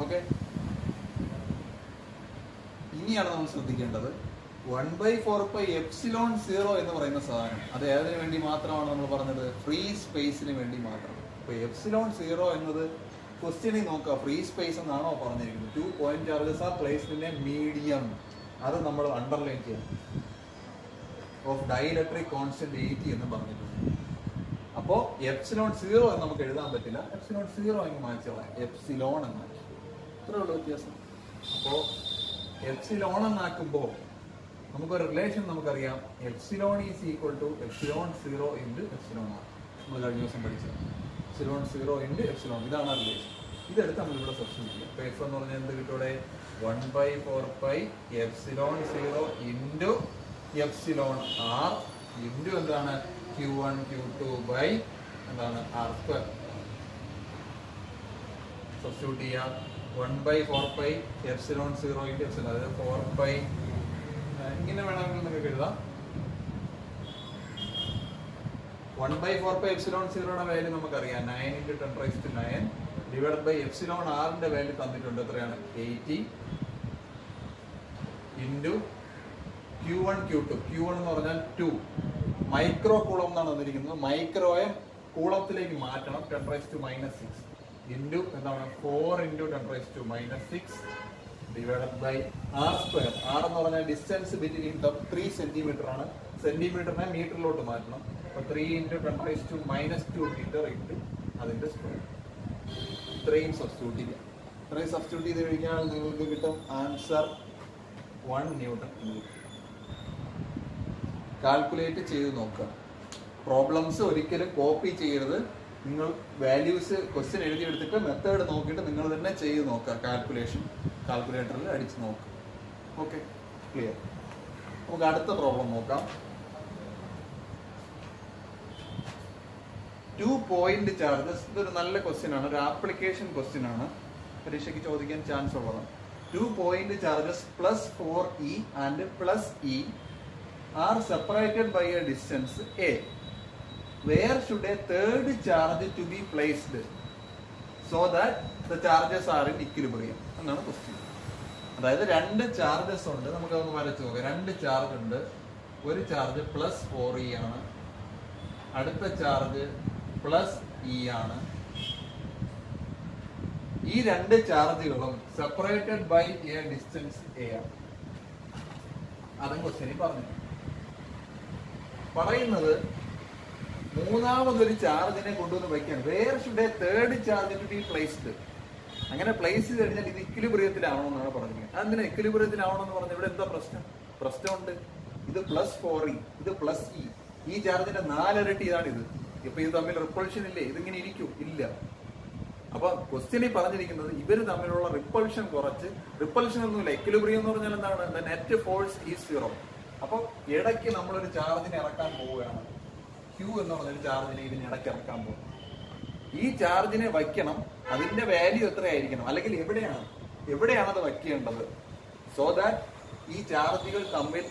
Okay. ഇനിയാണ് നമ്മൾ ശ്രദ്ധിക്കേണ്ടത് 1/4πε0 എന്ന് പറയുന്ന സാധനം അത് ഏതിനു വേണ്ടി മാത്രമാണ് നമ്മൾ പറഞ്ഞത്? ഫ്രീ സ്പേസിന് വേണ്ടി മാത്രം. അപ്പൊ ε0 എന്നത് ക്വസ്റ്റ്യനിൽ നോക്കുക, ഫ്രീ സ്പേസ് എന്നാണോ പറഞ്ഞിരിക്കുന്നത്? 2 point charges are placed in a medium. അത് നമ്മൾ അണ്ടർലൈൻ ചെയ്യണം. ഓഫ് ഡൈഇലക്ട്രിക് കോൺസ്റ്റന്റ് 80 എന്ന് പറഞ്ഞിട്ടുണ്ട്. അപ്പോൾ എപ്സിലോൺ 0 എന്ന് നമുക്ക് എഴുതാൻ പറ്റില്ല. എപ്സിലോൺ 0 അങ്ങ് മാറ്റിക്കളയാം. എപ്സിലോൺ എന്നാക്കി. ഇത്രേ ഉള്ളൂ വ്യത്യാസം. അപ്പോൾ എപ്സിലോൺ എന്നാക്കുമ്പോൾ നമുക്കൊരു റിലേഷൻ നമുക്കറിയാം. Epsilon is equal to epsilon 0 into epsilon R. നമ്മൾ കഴിഞ്ഞ ദിവസം പഠിച്ചത് എപ്സിലോൺ 0 ഇൻറ്റു എപ്സിലോൺ. ഇതാണ് റിലേഷൻ. ഇതെടുത്ത് നമ്മളിവിടെ സബ്സ്റ്റിറ്റ്യൂട്ട് ചെയ്യാം. അപ്പോൾ എഫ് എന്ന് പറഞ്ഞാൽ എന്ത് കിട്ടൂടെ? 1/4π epsilon 0 into epsilon R into എന്താണ് Q1 Q2 ബൈ എന്താണ് ആർ സ്ക്വയർ. സബ്സ്റ്റിറ്റ്യൂട്ട് ചെയ്യാം. 1/4π എപ്സിലോൺ 0 ഇൻറ്റു എപ്സിലോൺ, അതായത് 4π ഇങ്ങനെ വേണമെങ്കിൽ നിങ്ങൾക്ക് എഴുതാം. 1/4π എപ്സിലോൺ 0യുടെ വാല്യൂ നമുക്കറിയാം 9 × 10⁹ ഡിവൈഡഡ് ബൈ എപ്സിലോൺ ആറിന്റെ വാല്യൂ തന്നിട്ടുണ്ട്. എത്രയാണ്? 80 ഇൻറ്റു Q1 Q2. Q1 എന്ന് പറഞ്ഞാൽ 2 മൈക്രോ കൂളം എന്നാണ് വന്നിരിക്കുന്നത്. മൈക്രോയെ കൂളത്തിലേക്ക് മാറ്റണം. 10⁻⁻6 ഇൻറ്റു എന്താണ് 4 × 10⁻⁻6 divided by R square. R എന്ന് പറഞ്ഞാൽ ഡിസ്റ്റൻസ് ബിറ്റ്വീൻ 3 സെന്റിമീറ്റർ ആണ്. സെന്റിമീറ്ററിനെ മീറ്ററിലോട്ട് മാറ്റണം. അപ്പോൾ 3 × 10⁻2 മീറ്റർ ഇൻറ്റു അതിന്റെ സ്ക്വയർ. ഇത്രയും സബ്സ്റ്റിറ്റ്യൂട്ട് ചെയ്യാം. ഇത്രയും സബ്സ്റ്റിറ്റ്യൂട്ട് ചെയ്ത് കഴിഞ്ഞാൽ നിങ്ങൾക്ക് കിട്ടും ആൻസർ 1 ന്യൂട്ടൺ. കാൽക്കുലേറ്റ് ചെയ്ത് നോക്കുക. പ്രോബ്ലംസ് ഒരിക്കലും കോപ്പി ചെയ്യരുത്. നിങ്ങൾ വാല്യൂസ് ക്വസ്റ്റ്യൻ എഴുതിയെടുത്തിട്ട് മെത്തേഡ് നോക്കിയിട്ട് നിങ്ങൾ തന്നെ ചെയ്ത് നോക്കുക. കാൽക്കുലേറ്ററിൽ അടിച്ച് നോക്കുക. Okay, clear. നമുക്ക് അടുത്ത പ്രോബ്ലം നോക്കാം. 2 പോയിന്റ് ചാർജസ്. ഇതൊരു നല്ല ക്വസ്റ്റ്യൻ ആണ്, ഒരു ആപ്ലിക്കേഷൻ ക്വസ്റ്റ്യൻ ആണ്. പരീക്ഷയ്ക്ക് ചോദിക്കാൻ ചാൻസ് ഉള്ളതാണ്. 2 point charges +4e and +e are separated by a distance a. Where should a third charge to be placed so that the charges are in equilibrium? എന്നാണ് question. അതായത് 2 charges ഉണ്ട്. നമുക്കതൊന്ന് വരച്ചു നോക്കാം. 2 ചാർജ് ഉണ്ട്. ഒരു ചാർജ് +4e ആണ്, അടുത്ത ചാർജ് +e ആണ്. ഈ 2 ചാർജുകളും separated by a distance a ആണ്. അതും ക്വസ്റ്റ്യനിൽ പറഞ്ഞു. പറയുന്നത് മൂന്നാമതൊരു ചാർജിനെ കൊണ്ടുവന്ന് വയ്ക്കാൻ. Where should a third charge to be placed. അങ്ങനെ പ്ലേസ് ചെയ്ത് കഴിഞ്ഞാൽ ഇത് ഇക്വിലിബ്രിയത്തിലാവണമെന്നാണ് പറഞ്ഞത്. അതിന് ഇക്വിലിബ്രിയത്തിലാവണമെന്ന് പറഞ്ഞാൽ ഇവിടെ എന്താ പ്രശ്നമുണ്ട്. ഇത് +4e, ഇത് +e. ഈ ചാർജിന്റെ 4 ഇരട്ടി ഇതാണിത്. ഇപ്പൊ ഇത് തമ്മിൽ റിപ്പൾഷൻ ഇല്ലേ? ഇതിങ്ങനെ ഇരിക്കും? ഇല്ല. അപ്പൊ ക്വസ്റ്റ്യനിൽ പറഞ്ഞിരിക്കുന്നത് ഇവര് തമ്മിലുള്ള റിപ്പൾഷൻ കുറച്ച്. റിപ്പൾഷൻ ഒന്നുമില്ല. ഇക്വിലിബ്രിയം എന്ന് പറഞ്ഞാൽ എന്താണ്? Net force is 0. അപ്പൊ ഇടയ്ക്ക് നമ്മളൊരു ചാർജിനെ ഇറക്കാൻ പോവുകയാണ്. Q എന്ന് പറഞ്ഞൊരു ചാർജിനെ ഇതിന് ഇടയ്ക്ക് ഇറക്കാൻ പോകും. ഈ ചാർജിനെ വയ്ക്കണം. അതിന്റെ വാല്യൂ എത്രയായിരിക്കണം? അല്ലെങ്കിൽ എവിടെയാണ് അത് വയ്ക്കേണ്ടത്? സോ ദാറ്റ് ഈ ചാർജുകൾ തമ്മിൽ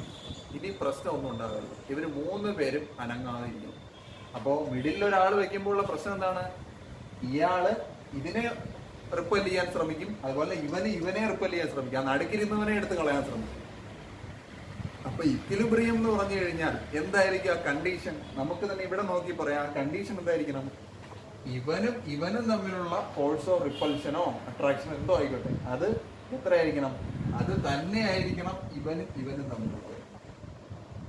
ഇനി പ്രശ്നമൊന്നും ഉണ്ടാകരുത്. ഇവര് 3 പേരും അനങ്ങാതിരിക്കും. അപ്പോ മിഡിൽ ഒരാൾ വെക്കുമ്പോൾ ഉള്ള പ്രശ്നം എന്താണ്? ഇയാള് ഇതിനെ റിപ്പൽ ചെയ്യാൻ ശ്രമിക്കും, അതുപോലെ ഇവനെ റിപ്പൽ ചെയ്യാൻ ശ്രമിക്കും. ആ നടുക്കിരുന്നവനെ എടുത്ത് കളയാൻ ശ്രമിക്കും. അപ്പൊ ഇക്വിലിബ്രിയം എന്ന് പറഞ്ഞു കഴിഞ്ഞാൽ എന്തായിരിക്കും ആ കണ്ടീഷൻ? നമുക്ക് തന്നെ ഇവിടെ നോക്കി പറയാം. ആ കണ്ടീഷൻ എന്തായിരിക്കണം? ഇവനും തമ്മിലുള്ള ഫോഴ്സ് ഓഫ് റിപ്പൽഷനോ അട്രാക്ഷനോ എന്തോ ആയിക്കോട്ടെ, അത് എത്രയായിരിക്കണം? അത് തന്നെ ആയിരിക്കണം ഇവനും തമ്മിലുള്ള.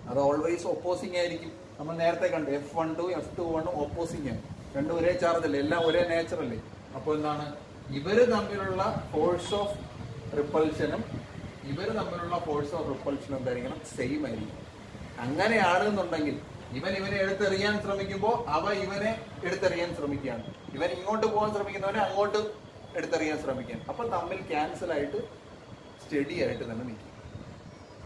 അത് ഓൾവേസ് ഓപ്പോസിങ് ആയിരിക്കും. നമ്മൾ നേരത്തെ കണ്ടു F12 F21 ഓപ്പോസിങ് ആണ്. രണ്ടും ഒരേ ചാർജ് അല്ലേ, എല്ലാം ഒരേ നേച്ചർ അല്ലേ. അപ്പോൾ എന്താണ്? ഇവര് തമ്മിലുള്ള ഫോഴ്സ് ഓഫ് റിപ്പൽഷനും എന്തായിരിക്കണം? സെയിം ആയിരിക്കും. അങ്ങനെയാണെന്നുണ്ടെങ്കിൽ ഇവനെ എടുത്തെറിയാൻ ശ്രമിക്കുമ്പോൾ ഇവനെ എടുത്തെറിയാൻ ശ്രമിക്കുകയാണ്. ഇവൻ ഇങ്ങോട്ട് പോകാൻ ശ്രമിക്കുന്നവനെ അങ്ങോട്ട് എടുത്തെറിയാൻ ശ്രമിക്കുകയാണ്. അപ്പൊ തമ്മിൽ ക്യാൻസൽ ആയിട്ട് സ്റ്റഡി ആയിട്ട് തന്നെ നിൽക്കും.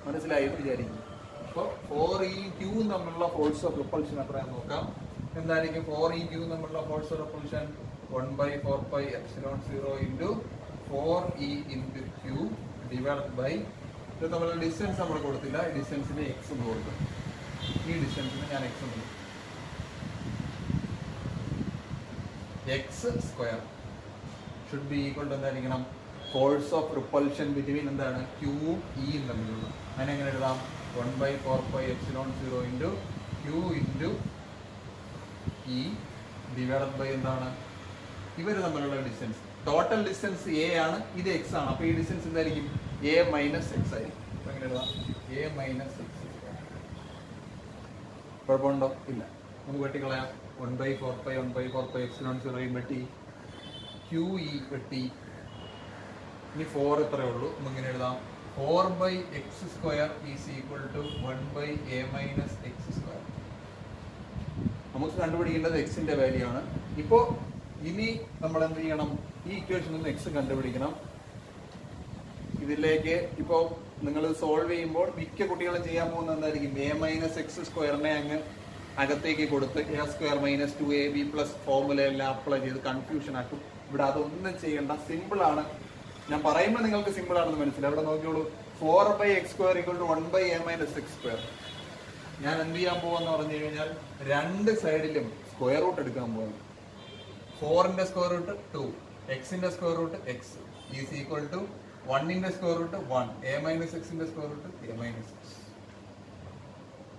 മനസ്സിലായി വിചാരിക്കുന്നു. അപ്പോൾ 4e Q തമ്മിലുള്ള ഫോഴ്സ് ഓഫ് റിപ്പൾഷൻ എത്രയാണെന്ന് നോക്കാം. എന്തായിരിക്കും 4e Q തമ്മിലുള്ള force of repulsion? 1/4π epsilon 0 into 4e into Q divide by ഇത് തമ്മിലുള്ള ഡിസ്റ്റൻസ് നമ്മൾ കൊടുത്തില്ല. ഈ ഡിസ്റ്റൻസിന് x എന്ന് കൊടുക്കും. ഈ ഡിസ്റ്റൻസിന് ഞാൻ x എന്ന് കൊടുക്കും. x² should be equal to എന്തായിരിക്കണം? ഫോഴ്സ് ഓഫ് റിപ്പൾഷൻ ബിറ്റ്വീൻ എന്താണ്? Q E തമ്മിലുള്ള. അതിനെങ്ങനെ എഴുതാം? 1/4π epsilon 0 into Q into E divide by എന്താണ്? ഇവർ തമ്മിലുള്ള ഡിസ്റ്റൻസ്. ടോട്ടൽ ഡിസ്റ്റൻസ് a ആണ്, ഇത് x ആണ്. അപ്പൊ ഈ ഡിസ്റ്റൻസ് എന്തായിരിക്കും? a - x ആയിരിക്കും. ഇങ്ങനെ എഴുതാം എ മൈനസ് എക്സ് സ്ക്വയർ. കുഴപ്പമുണ്ടോ? ഇല്ല. നമുക്ക് വെട്ടിക്കളയാം. 1/4π എപ്സിലോൺ 0 വെട്ടി, ക്യൂ ഇ വെട്ടി. ഇനി 4 ഇത്രയേ ഉള്ളൂ. നമുക്കിങ്ങനെ എഴുതാം 4/x² is equal to 1/a minus x square. നമുക്ക് കണ്ടുപിടിക്കേണ്ടത് എക്സിന്റെ വാല്യൂ ആണ്. ഇപ്പോൾ ഇനി നമ്മൾ എന്ത് ചെയ്യണം? ഈ ഇക്വേഷനിൽ നിന്ന് എക്സ് കണ്ടുപിടിക്കണം. ഇതിലേക്ക് ഇപ്പോൾ നിങ്ങൾ സോൾവ് ചെയ്യുമ്പോൾ മിക്ക കുട്ടികളും ചെയ്യാൻ പോകുന്നത് എന്തായിരിക്കും? എ മൈനസ് എക്സ് സ്ക്വയറിനെ അങ്ങ് അകത്തേക്ക് കൊടുത്ത് a² - 2ab പ്ലസ് ഫോർമുല എല്ലാം അപ്ലൈ ചെയ്ത് കൺഫ്യൂഷൻ ആക്കും. ഇവിടെ അതൊന്നും ചെയ്യേണ്ട, സിമ്പിൾ ആണ്. ഞാൻ പറയുമ്പോൾ നിങ്ങൾക്ക് സിമ്പിൾ ആണെന്ന് മനസ്സിലായി. അവിടെ നോക്കിയോളൂ, 4/x² = 1/a മൈനസ് x². ഞാൻ എന്ത് ചെയ്യാൻ പോവാന്ന് പറഞ്ഞു കഴിഞ്ഞാൽ രണ്ട് സൈഡിലും സ്ക്വയർ റൂട്ട് എടുക്കാൻ പോകുന്നു. 4ന്റെ സ്ക്വയർ റൂട്ട് 2, എക്സിന്റെ square root x is equal to 1ന്റെ സ്ക്വയർ റൂട്ട് 1, a മൈനസ് എക്സിന്റെ square root a minus x.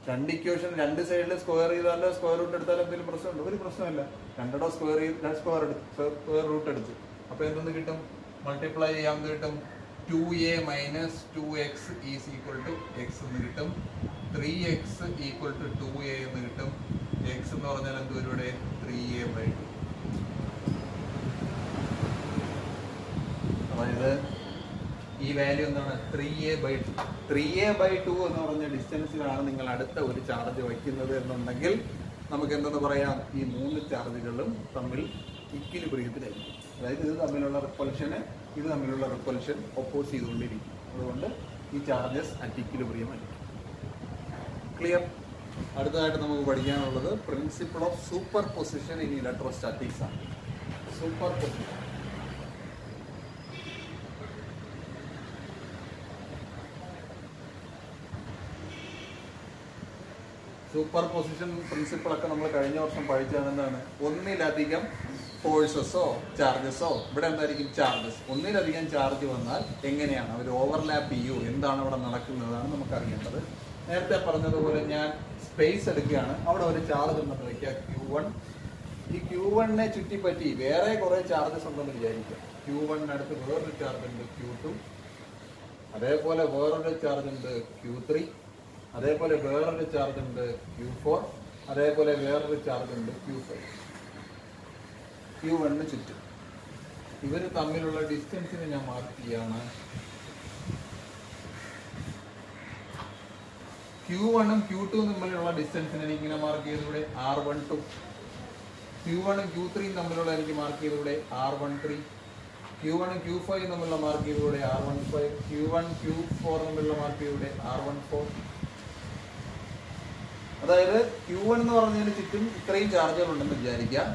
രണ്ട് ഇക്വേഷൻ രണ്ട് സൈഡിൽ സ്ക്വയർ ചെയ്താലോ സ്ക്വയർ റൂട്ട് എടുത്താലോ എന്തെങ്കിലും പ്രശ്നമുണ്ടോ? ഒരു പ്രശ്നമില്ല. രണ്ടിടോ സ്ക്വയർ റൂട്ട് എടുത്തു. അപ്പൊ എന്തെന്ന് കിട്ടും? മൾട്ടിപ്ലൈ ചെയ്യാൻ കിട്ടും 2a minus 2x is equal to x എന്ന് കിട്ടും. 3x ഈക്വൽ ടു 2a എന്ന് കിട്ടും. എക്സ് എന്ന് പറഞ്ഞാൽ എന്തോരും ഇവിടെ 3a/2. അതായത് ഈ വാല്യൂ എന്താണ്? 3a/2. 3a/2 എന്ന് പറഞ്ഞ ഡിസ്റ്റൻസിലാണ് നിങ്ങൾ അടുത്ത ഒരു ചാർജ് വയ്ക്കുന്നത് എന്നുണ്ടെങ്കിൽ നമുക്ക് എന്തെന്ന് പറയാം? ഈ മൂന്ന് ചാർജുകളും തമ്മിൽ ഇക്വിലിബ്രിയത്തിലായിരിക്കും. അതായത് ഇത് തമ്മിലുള്ള റിപ്പൽഷൻ ഒപ്പോസ് ചെയ്തുകൊണ്ടിരിക്കും. അതുകൊണ്ട് ഈ ചാർജസ് അറ്റ് ഇക്വിലിബ്രിയം ആയിരിക്കും. ക്ലിയർ? അടുത്തതായിട്ട് നമുക്ക് പഠിക്കാനുള്ളത് principle of superposition in electrostatics ആണ്. Superposition. Superposition principle ഒക്കെ നമ്മൾ കഴിഞ്ഞ വർഷം പഠിച്ചത് എന്താണ്? ഒന്നിലധികം ഫോഴ്സസോ ചാർജസോ, ഇവിടെ എന്തായിരിക്കും? ചാർജസ്. ഒന്നിലധികം ചാർജ് വന്നാൽ എങ്ങനെയാണ് അവർ ഓവർലാപ്പ് ചെയ്യൂ, എന്താണ് അവിടെ നടക്കുന്നതാണ് നമുക്ക് അറിയേണ്ടത്. നേരത്തെ പറഞ്ഞതുപോലെ ഞാൻ സ്പേസ് എടുക്കുകയാണ്, അവിടെ ഒരു ചാർജ് ഉണ്ടെന്ന് വയ്ക്കുക Q1. ഈ Q1നെ ചുറ്റിപ്പറ്റി വേറെ കുറെ ചാർജസ് ഉണ്ടെന്ന് വിചാരിക്കുക. Q1-നടുത്ത് വേറൊരു ചാർജ് ഉണ്ട് Q2, അതേപോലെ വേറൊരു ചാർജ് ഉണ്ട് Q3, അതേപോലെ വേറൊരു ചാർജ് ഉണ്ട് Q4, അതേപോലെ വേറൊരു ചാർജ് ഉണ്ട് Q5. Q1 ചുറ്റും ഇവർ തമ്മിലുള്ള ഡിസ്റ്റൻസിനെ ഞാൻ മാർക്ക് ചെയ്യാണ്. Q1ഉം Q2ഉം തമ്മിലുള്ള ഡിസ്റ്റൻസിനെ എനിക്ക് ഇങ്ങനെ മാർക്ക് ചെയ്തിവിടെ R12. Q1ഉം Q3ഉം തമ്മിലുള്ള എനിക്ക് മാർക്ക് ചെയ്തിവിടെ R13. Q1ഉം Q5 തമ്മിലുള്ള മാർക്ക് ചെയ്തിവിടെ R15. Q1 Q4 തമ്മിലുള്ള മാർക്ക് ചെയ്തിവിടെ R14. അതായത് Q1 എന്ന് പറഞ്ഞതിന് ചുറ്റും ഇത്രയും ചാർജുകൾ ഉണ്ടെന്ന് വിചാരിക്കാം.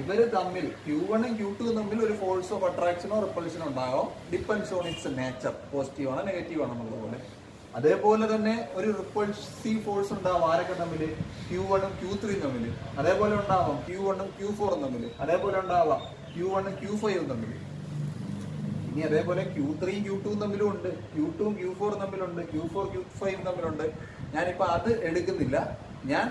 ഇവര് തമ്മിൽ Q1ഉം Q2ഉം തമ്മിൽ ഒരു ഫോഴ്സ് ഓഫ് അട്രാക്ഷനോ റിപ്പൾഷനോ ഉണ്ടാകും. Depends on its nature. Positive ആണോ നെഗറ്റീവ് ആണോ എന്നുള്ളതുപോലെ. അതേപോലെ തന്നെ ഒരു റിപ്പൾസീവ് ഫോഴ്സ് ഉണ്ടാവും ആരൊക്കെ തമ്മിൽ? Q1ഉം Q3ഉം തമ്മിൽ. അതേപോലെ ഉണ്ടാവാം Q1ഉം Q4ഉം തമ്മിൽ. അതേപോലെ ഉണ്ടാവാം Q1ഉം Q5ഉം തമ്മിൽ. ഇനി അതേപോലെ Q3ഉം Q2ഉം തമ്മിലും ഉണ്ട്, Q2ഉം Q4ഉം തമ്മിലുണ്ട്, Q4 Q5 തമ്മിലുണ്ട്. ഞാനിപ്പോ അത് എടുക്കുന്നില്ല. ഞാൻ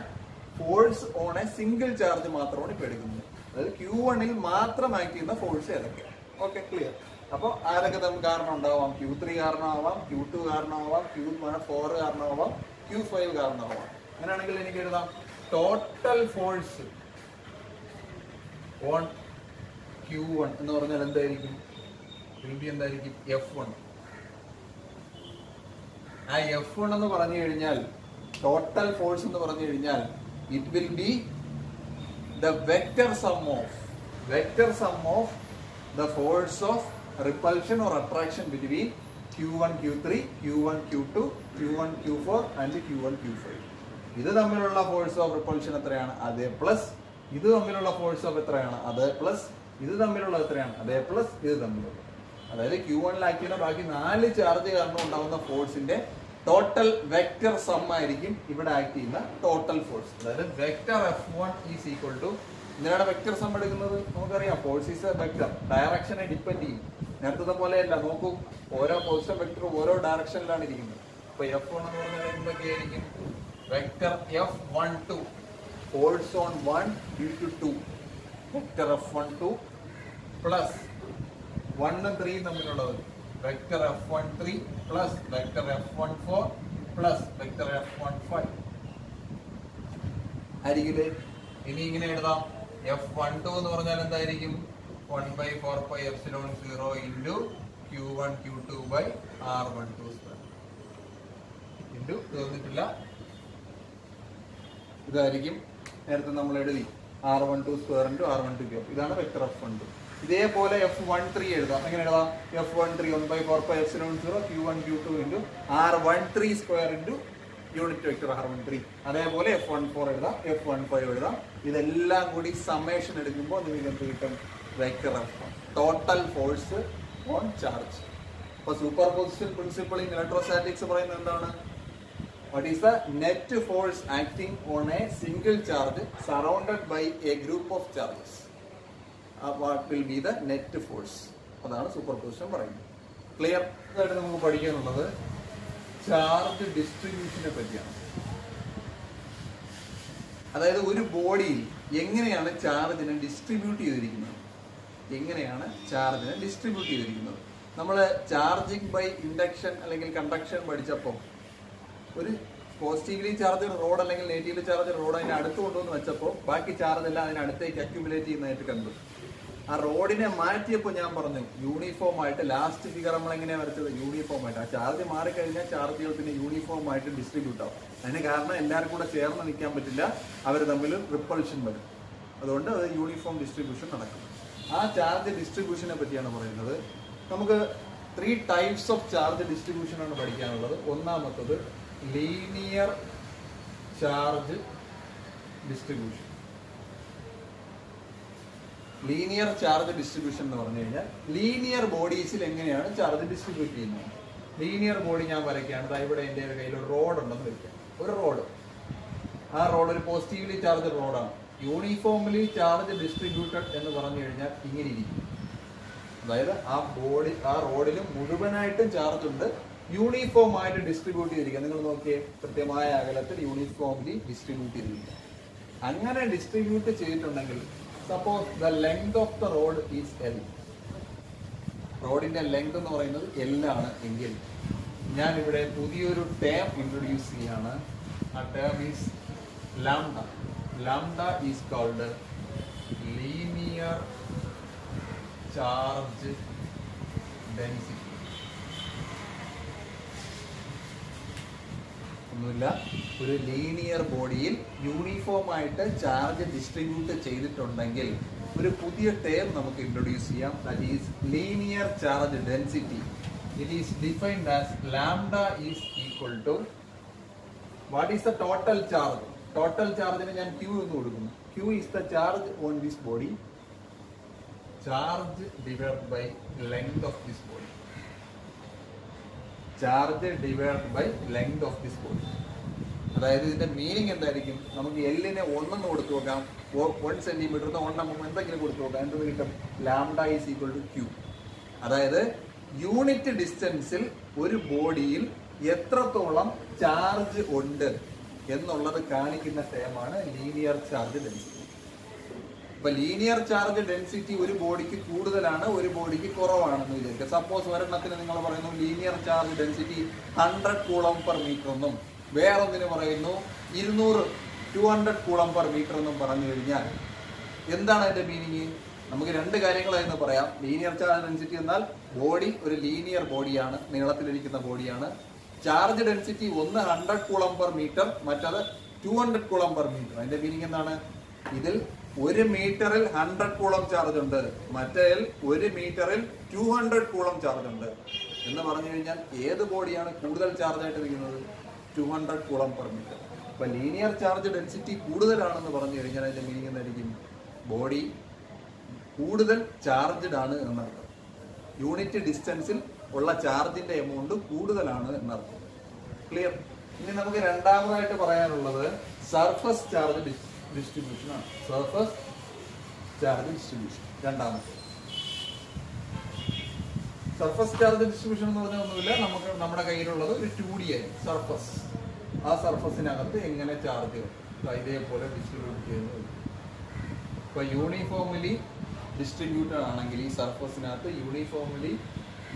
force on A single charge മാത്രമാണ് ഇപ്പൊ എടുക്കുന്നത്. അതായത് Q1-ൽ മാത്രം ആക്ട് ചെയ്യുന്ന ഫോഴ്സ് ഏതൊക്കെയാണ്? Okay, clear. അപ്പോൾ ആരൊക്കെ തമ്മിൽ കാരണം ഉണ്ടാവാം? Q3 കാരണമാവാം, Q2 കാരണമാവാം, Q4 കാരണമാവാം, Q5 കാരണമാവാം. അങ്ങനെയാണെങ്കിൽ എനിക്ക് എഴുതാം ടോട്ടൽ ഫോഴ്സ് ഓൺ Q1 എന്ന് പറഞ്ഞാൽ എന്തായിരിക്കും? എന്തായിരിക്കും? F1. ആ F1 എന്ന് പറഞ്ഞു കഴിഞ്ഞാൽ ടോട്ടൽ ഫോഴ്സ് എന്ന് പറഞ്ഞു കഴിഞ്ഞാൽ it will be the vector sum of the force of repulsion or attraction between Q1 Q3, Q1 Q2, Q1 Q4 and Q1 Q5. ഇത് തമ്മിലുള്ള ഫോഴ്സ് ഓഫ് റിപ്പൾഷൻ എത്രയാണ്? അതേ പ്ലസ് ഇത് തമ്മിലുള്ള ഫോഴ്സ് ഓഫ് എത്രയാണ്? അതേ പ്ലസ് ഇത് തമ്മിലുള്ള എത്രയാണ്? അതേ പ്ലസ് ഇത് തമ്മിലുള്ള. അതായത് Q1-ൽ ആക്ട് ചെയ്യുന്ന ബാക്കി 4 ചാർജ് കാരണം ഉണ്ടാകുന്ന ഫോഴ്സിന്റെ ടോട്ടൽ വെക്റ്റർ സം ആയിരിക്കും ഇവിടെ ആക്ട് ചെയ്യുന്ന ടോട്ടൽ ഫോഴ്സ്. അതായത് vector F1 is equal to, ഇതിനാണ് വെക്റ്റർ സം എടുക്കുന്നത്. നമുക്കറിയാം ഫോഴ്സ് ഈസ് എ വെക്റ്റർ, ഡയറക്ഷനെ ഡിപ്പെൻഡ് ചെയ്യും. നേരത്തെ പോലെയല്ല, നോക്കൂ, ഓരോ പൊസിഷൻ വെക്റ്ററും ഓരോ ഡയറക്ഷനിലാണ് ഇരിക്കുന്നത്. അപ്പൊ F1 എന്ന് പറഞ്ഞാൽ എന്തൊക്കെയായിരിക്കും? Vector F12 force on 1 due to 2, vector F12 plus 1 ഉം 3 തമ്മിലുള്ളത് vector F13 plus vector F14 plus vector F15 ആയിരിക്കില്ലേ? ഇനി ഇങ്ങനെ എഴുതാം. F12 എന്ന് പറഞ്ഞാൽ എന്തായിരിക്കും? 1/4πε0 into Q1 Q2 by R12 square into തീർന്നിട്ടില്ല. ഇതായിരിക്കും നേരത്തെ നമ്മൾ എഴുതി R12 square into R12 cube. ഇതാണ് വെക്ടർ F12. ഇതേപോലെ F13 എഴുതാം. എങ്ങനെ എഴുതാം? F13 1/4πε0 Q1 Q2 into R13 square into unit vector R13. അതേപോലെ F14 എഴുതാം, F15 എഴുതാം. ഇതെല്ലാം കൂടി സമ്മേഷൻ എടുക്കുമ്പോൾ നിങ്ങൾക്ക് എന്ത് കിട്ടും? Vector F1. Total force on charge. അപ്പൊ superposition principle in electrostatics പറയുന്നത് എന്താണ്? What is the net force acting on a single charge surrounded by a group of charges? What will be the net force? അതാണ് super position പറയുന്നത്. Clear? ഇതായിട്ട് നമുക്ക് പഠിക്കാനുള്ളത് charge ഡിസ്ട്രിബ്യൂഷനെ പറ്റിയാണ്. അതായത് ഒരു ബോഡിയിൽ എങ്ങനെയാണ് ചാർജിനെ ഡിസ്ട്രിബ്യൂട്ട് ചെയ്തിരിക്കുന്നത്, നമ്മൾ ചാർജിങ് ബൈ ഇൻഡക്ഷൻ അല്ലെങ്കിൽ കണ്ടക്ഷൻ പഠിച്ചപ്പോൾ ഒരു പോസിറ്റീവ്ലി ചാർജ് റോഡ് അല്ലെങ്കിൽ നെഗറ്റീവ്ലി ചാർജ് റോഡ് അതിന് അടുത്ത് കൊണ്ടുവന്ന് വെച്ചപ്പോൾ ബാക്കി ചാർജ് എല്ലാം അതിനടുത്തേക്ക് അക്യുമുലേറ്റ് ചെയ്യുന്നതായിട്ട് കണ്ടു. ആ റോഡിനെ മാറ്റിയപ്പോൾ ഞാൻ പറഞ്ഞു യൂണിഫോം ആയിട്ട്, ലാസ്റ്റ് ഫിഗർ നമ്മൾ എങ്ങനെയാണ് വരച്ചത്? യൂണിഫോം ആയിട്ട്. ആ ചാർജ് മാറിക്കഴിഞ്ഞാൽ ചാർജുകൾ പിന്നെ യൂണിഫോം ആയിട്ട് ഡിസ്ട്രിബ്യൂട്ട് ആവും. അതിന് കാരണം എല്ലാവരും കൂടെ ചേർന്ന് നിൽക്കാൻ പറ്റില്ല, അവർ തമ്മിൽ റിപ്പൾഷൻ വരും. അതുകൊണ്ട് അത് യൂണിഫോം ഡിസ്ട്രിബ്യൂഷൻ നടക്കും. ആ ചാർജ് ഡിസ്ട്രിബ്യൂഷനെ പറ്റിയാണ് പറയുന്നത്. നമുക്ക് 3 ടൈപ്സ് ഓഫ് ചാർജ് ഡിസ്ട്രിബ്യൂഷൻ ആണ് പഠിക്കാനുള്ളത്. ഒന്നാമത്തത് linear charge distribution. Linear charge distribution എന്ന് പറഞ്ഞു കഴിഞ്ഞാൽ ലീനിയർ ബോഡീസിൽ എങ്ങനെയാണ് ചാർജ് ഡിസ്ട്രിബ്യൂട്ട് ചെയ്യുന്നത്. ലീനിയർ ബോഡി ഞാൻ വരയ്ക്കുകയാണ്. ഇവിടെ എൻ്റെ കയ്യിൽ ഒരു റോഡ് ഉണ്ടെന്ന് വയ്ക്കാം. ഒരു റോഡ്, ആ റോഡ് ഒരു പോസിറ്റീവ്ലി ചാർജ് റോഡാണ്. യൂണിഫോംലി ചാർജ് ഡിസ്ട്രിബ്യൂട്ടഡ് എന്ന് പറഞ്ഞു കഴിഞ്ഞാൽ ഇങ്ങനെ ഇരിക്കും. അതായത് ആ റോഡിൽ മുഴുവനായിട്ടും ചാർജ് ഉണ്ട്, യൂണിഫോം ആയിട്ട് ഡിസ്ട്രിബ്യൂട്ട് ചെയ്തിരിക്കുക. നിങ്ങൾ നോക്കിയേ, കൃത്യമായ അകലത്തിൽ യൂണിഫോംലി ഡിസ്ട്രിബ്യൂട്ട് ചെയ്തിരിക്കുക. അങ്ങനെ ഡിസ്ട്രിബ്യൂട്ട് ചെയ്തിട്ടുണ്ടെങ്കിൽ suppose the length of the road is L, റോഡിന്റെ ലെങ്ത് എന്ന് പറയുന്നത് L ആണ് എങ്കിൽ ഞാൻ ഇവിടെ പുതിയൊരു ടേം ഇൻട്രൊഡ്യൂസ് ചെയ്യാണ്. ആ term is lambda. Lambda is called linear charge density. ഒന്നുമില്ല, ഒരു ലീനിയർ ബോഡിയിൽ യൂണിഫോം ആയിട്ട് ചാർജ് ഡിസ്ട്രിബ്യൂട്ട് ചെയ്തിട്ടുണ്ടെങ്കിൽ ഒരു പുതിയ ടേം നമുക്ക് ഇൻട്രൊഡ്യൂസ് ചെയ്യാം. That is linear charge density. It is defined as lambda is equal to what is the total charge. Total ചാർജിന് ഞാൻ Q എന്ന് കൊടുക്കുന്നു. Q is the charge on this body, charge divide by length of this body. Charge divide by length of this body. അതായത് ഇതിന്റെ meaning എന്തായിരിക്കും? നമുക്ക് എല്ലിനെ 1 കൊടുത്തു നോക്കാം, 1 സെന്റിമീറ്റർ 1 എന്തെങ്കിലും കൊടുത്തു നോക്കാം. എന്ത് കിട്ടും? Lambda is equal to Q. അതായത് യൂണിറ്റ് ഡിസ്റ്റൻസിൽ ഒരു ബോഡിയിൽ എത്രത്തോളം ചാർജ് ഉണ്ട് എന്നുള്ളത് കാണിക്കുന്ന ടേമാണ് ലീനിയർ ചാർജ് ഡെൻസിറ്റി. അപ്പൊ ലീനിയർ ചാർജ് ഡെൻസിറ്റി ഒരു ബോഡിക്ക് കൂടുതലാണ്, ഒരു ബോഡിക്ക് കുറവാണെന്ന് വിചാരിക്കുക. സപ്പോസ് ഒരെണ്ണത്തിന് നിങ്ങൾ പറയുന്നു linear charge density 100 coulomb per metre എന്നും വേറൊന്നിന് പറയുന്നു 200 കൂളം പെർ മീറ്റർ എന്നും പറഞ്ഞു കഴിഞ്ഞാൽ എന്താണ് അതിന്റെ മീനിങ്? നമുക്ക് 2 കാര്യങ്ങളായിരുന്നു പറയാം. ലീനിയർ ചാർജ് ഡെൻസിറ്റി എന്നാൽ ബോഡി ഒരു ലീനിയർ ബോഡിയാണ്, നീളത്തിലിരിക്കുന്ന ബോഡിയാണ്. ചാർജ് ഡെൻസിറ്റി ഒന്ന് 100 കൂളം പെർ മീറ്റർ, മറ്റത് 200 കൂളം പെർ മീറ്റർ. അതിന്റെ മീനിങ് എന്താണ്? ഇതിൽ 1 മീറ്ററിൽ 100 കൂളം ചാർജ് ഉണ്ട്, മറ്റേ 1 മീറ്ററിൽ 200 കൂളം ചാർജ് ഉണ്ട് എന്ന് പറഞ്ഞു കഴിഞ്ഞാൽ ഏത് ബോഡിയാണ് കൂടുതൽ ചാർജ് ആയിട്ട് ഇരിക്കുന്നത്? 200 കൂളം പെർ മീറ്റർ. അപ്പൊ ലീനിയർ ചാർജ് ഡെൻസിറ്റി കൂടുതലാണെന്ന് പറഞ്ഞു കഴിഞ്ഞാൽ അതിന്റെ മീനിങ് എന്തായിരിക്കും? ബോഡി കൂടുതൽ ചാർജ്ഡ് ആണ് എന്നർത്ഥം. യൂണിറ്റ് ഡിസ്റ്റൻസിൽ ഉള്ള ചാർജിന്റെ എമൗണ്ട് കൂടുതലാണ് എന്നർത്ഥം. ക്ലിയർ? ഇനി നമുക്ക് രണ്ടാമതായിട്ട് പറയാനുള്ളത് സർഫസ് ചാർജ് ഡിസ്ട്രിബ്യൂഷൻ ആണ്. സർഫസ് ചാർജ് ഡിസ്ട്രിബ്യൂഷൻ രണ്ടാമത്തെ. സർഫസ് ചാർജ് ഡിസ്ട്രിബ്യൂഷൻ എന്ന് പറഞ്ഞാൽ ഒന്നുമില്ല, നമുക്ക് നമ്മുടെ കയ്യിലുള്ളത് ഒരു 2D ആയിരിക്കും സർഫസ്. ആ സർഫസിനകത്ത് എങ്ങനെ ചാർജുകൾ ഇതേപോലെ ഡിസ്ട്രിബ്യൂട്ട് ചെയ്യുന്നത്. ഇപ്പൊ യൂണിഫോംലി ഡിസ്ട്രിബ്യൂട്ടഡ് ആണെങ്കിൽ ഈ സർഫസിനകത്ത് യൂണിഫോംലി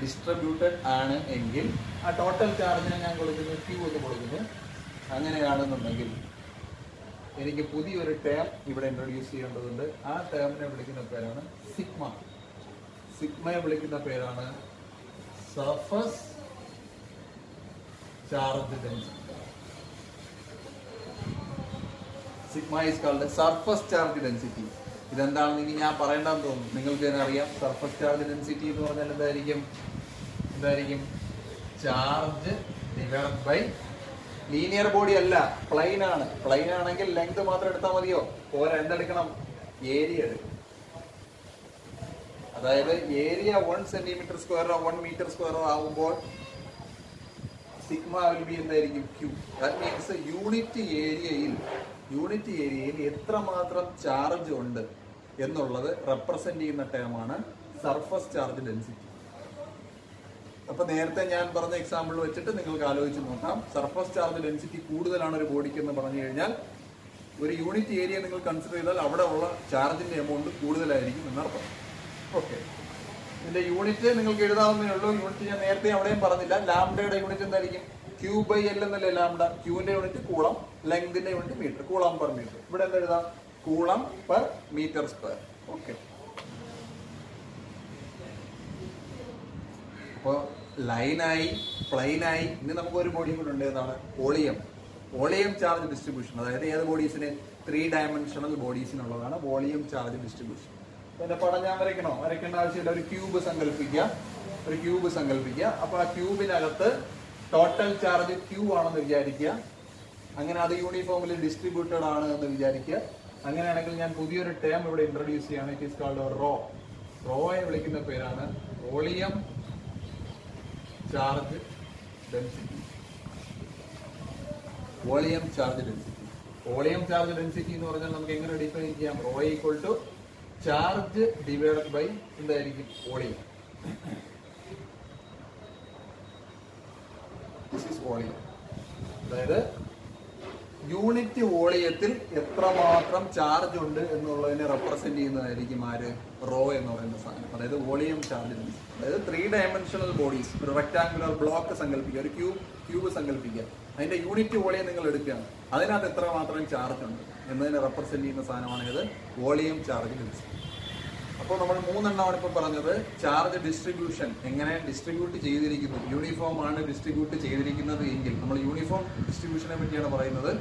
ഡിസ്ട്രിബ്യൂട്ടഡ് ആണ് എങ്കിൽ ആ ടോട്ടൽ ചാർജിനെ ഞാൻ കൊടുക്കുന്നു Q എന്ന് കൊടുക്കുന്നു. അങ്ങനെയാണെന്നുണ്ടെങ്കിൽ എനിക്ക് പുതിയൊരു ടേം ഇവിടെ ഇൻട്രൊഡ്യൂസ് ചെയ്യേണ്ടതുണ്ട്. ആ ടേമിനെ വിളിക്കുന്ന പേരാണ് സിഗ്മ. സിഗ്മയെ വിളിക്കുന്ന പേരാണ് surface charge density. Sigma is called surface charge density. ഇതെന്താണെന്ന് ഇനി ഞാൻ പറയേണ്ടെന്ന് തോന്നുന്നു. നിങ്ങൾക്ക് തന്നെ അറിയാം സർഫസ് ചാർജ് ഡെൻസിറ്റി എന്ന് പറഞ്ഞാൽ എന്തായിരിക്കും charge divide by linear body അല്ല, പ്ലെയിൻ ആണ്. പ്ലെയിൻ ആണെങ്കിൽ ലെങ്ത് മാത്രം എടുത്താൽ മതിയോ? പോരാ, എന്തെടുക്കണം? ഏരിയ എടുക്കണം. അതായത് ഏരിയ 1 സെന്റിമീറ്റർ സ്ക്വയറോ 1 മീറ്റർ സ്ക്വയറോ ആവുമ്പോൾ സിഗ്മ വിൽ ബി എന്തായിരിക്കും? Q. ദാറ്റ് മീൻസ് യൂണിറ്റ് ഏരിയയിൽ എത്രമാത്രം ചാർജ് ഉണ്ട് എന്നുള്ളത് റെപ്രസെന്റ് ചെയ്യുന്ന ടേമാണ് സർഫസ് ചാർജ് ഡെൻസിറ്റി. അപ്പൊ നേരത്തെ ഞാൻ പറഞ്ഞ എക്സാമ്പിൾ വെച്ചിട്ട് നിങ്ങൾക്ക് ആലോചിച്ച് നോക്കാം. സർഫസ് ചാർജ് ഡെൻസിറ്റി കൂടുതലാണ് ഒരു ബോഡിക്ക് എന്ന് പറഞ്ഞു കഴിഞ്ഞാൽ ഒരു യൂണിറ്റ് ഏരിയ നിങ്ങൾ കൺസിഡർ ചെയ്താൽ അവിടെ ഉള്ള ചാർജിന്റെ എമൗണ്ട് കൂടുതലായിരിക്കും എന്നർത്ഥം. ഓക്കെ, ഇതിന്റെ യൂണിറ്റ് നിങ്ങൾക്ക് എഴുതാവുന്നേ ഉള്ളൂ. യൂണിറ്റ് ഞാൻ നേരത്തെ അവിടെയും പറഞ്ഞില്ല. ലാംഡയുടെ യൂണിറ്റ് എന്തായിരിക്കും? Q/L എന്നല്ലേ ലാംഡ. ക്യൂവിന്റെ യൂണിറ്റ് കൂളം, ലെങ്തിന്റെ unit metre, coulomb per metre. ഇവിടെ എന്താ എഴുതാം? Coulomb per metre square. Okay, അപ്പോൾ ലൈനായി, പ്ലെയിനായി. ഇനി നമുക്ക് ഒരു ബോഡിയും കൂടെ ഉണ്ട്. ഏതാണ്? Volume charge distribution. അതായത് ഏത് ബോഡീസിന്? 3 ഡയമെൻഷണൽ ബോഡീസിനുള്ളതാണ് വോളിയം ചാർജ് ഡിസ്ട്രിബ്യൂഷൻ. എന്റെ പടം ഞാൻ വരയ്ക്കണോ? വരയ്ക്കേണ്ട ആവശ്യമില്ല. ഒരു ക്യൂബ് സങ്കല്പിക്കുക. അപ്പൊ ആ ക്യൂബിനകത്ത് ടോട്ടൽ ചാർജ് Q ആണെന്ന് വിചാരിക്കുക. അങ്ങനെ അത് യൂണിഫോമിൽ ഡിസ്ട്രിബ്യൂട്ടഡ് ആണ് എന്ന് വിചാരിക്കുക. അങ്ങനെയാണെങ്കിൽ ഞാൻ പുതിയൊരു ടേം ഇവിടെ ഇൻട്രൊഡ്യൂസ് ചെയ്യാണ്. It is called rho. റോയെ വിളിക്കുന്ന പേരാണ് volume charge density. Volume charge density എന്ന് പറഞ്ഞാൽ നമുക്ക് എങ്ങനെ ഡിഫൈൻ ചെയ്യാം? Rho equal to charge divided by എന്തായിരിക്കും? വോളിയം. വോളിയം. അതായത് യൂണിറ്റ് വോളിയത്തിൽ എത്രമാത്രം ചാർജ് ഉണ്ട് എന്നുള്ളതിനെ റെപ്രസെന്റ് ചെയ്യുന്നതായിരിക്കും ആര്? റോ എന്ന് പറയുന്ന സാധനം. അതായത് വോളിയം ചാർജ് ഡെൻസിറ്റി. അതായത് 3 ഡയമെൻഷണൽ ബോഡീസ്, ഒരു റെക്ടാങ്കുലർ ബ്ലോക്ക് സങ്കല്പിക്കുക, ഒരു ക്യൂബ് സങ്കല്പിക്കുക. അതിന്റെ യൂണിറ്റ് വോളിയം നിങ്ങൾ എടുക്കുകയാണ്. അതിനകത്ത് എത്രമാത്രം ചാർജ് ഉണ്ട് എന്നതിനെ റെപ്രസെന്റ് ചെയ്യുന്ന സാധനമാണ് ഇത് വോളിയം ചാർജ് ഡെൻസിറ്റി. അപ്പോൾ നമ്മൾ 3 എണ്ണമാണ് ഇപ്പോൾ പറഞ്ഞത്. ചാർജ് ഡിസ്ട്രിബ്യൂഷൻ എങ്ങനെ ഡിസ്ട്രിബ്യൂട്ട് ചെയ്തിരിക്കുന്നു, യൂണിഫോം ആണ് ഡിസ്ട്രിബ്യൂട്ട് ചെയ്തിരിക്കുന്നത് എങ്കിൽ, നമ്മൾ യൂണിഫോം ഡിസ്ട്രിബ്യൂഷനെ പറ്റിയാണ് പറയുന്നത്.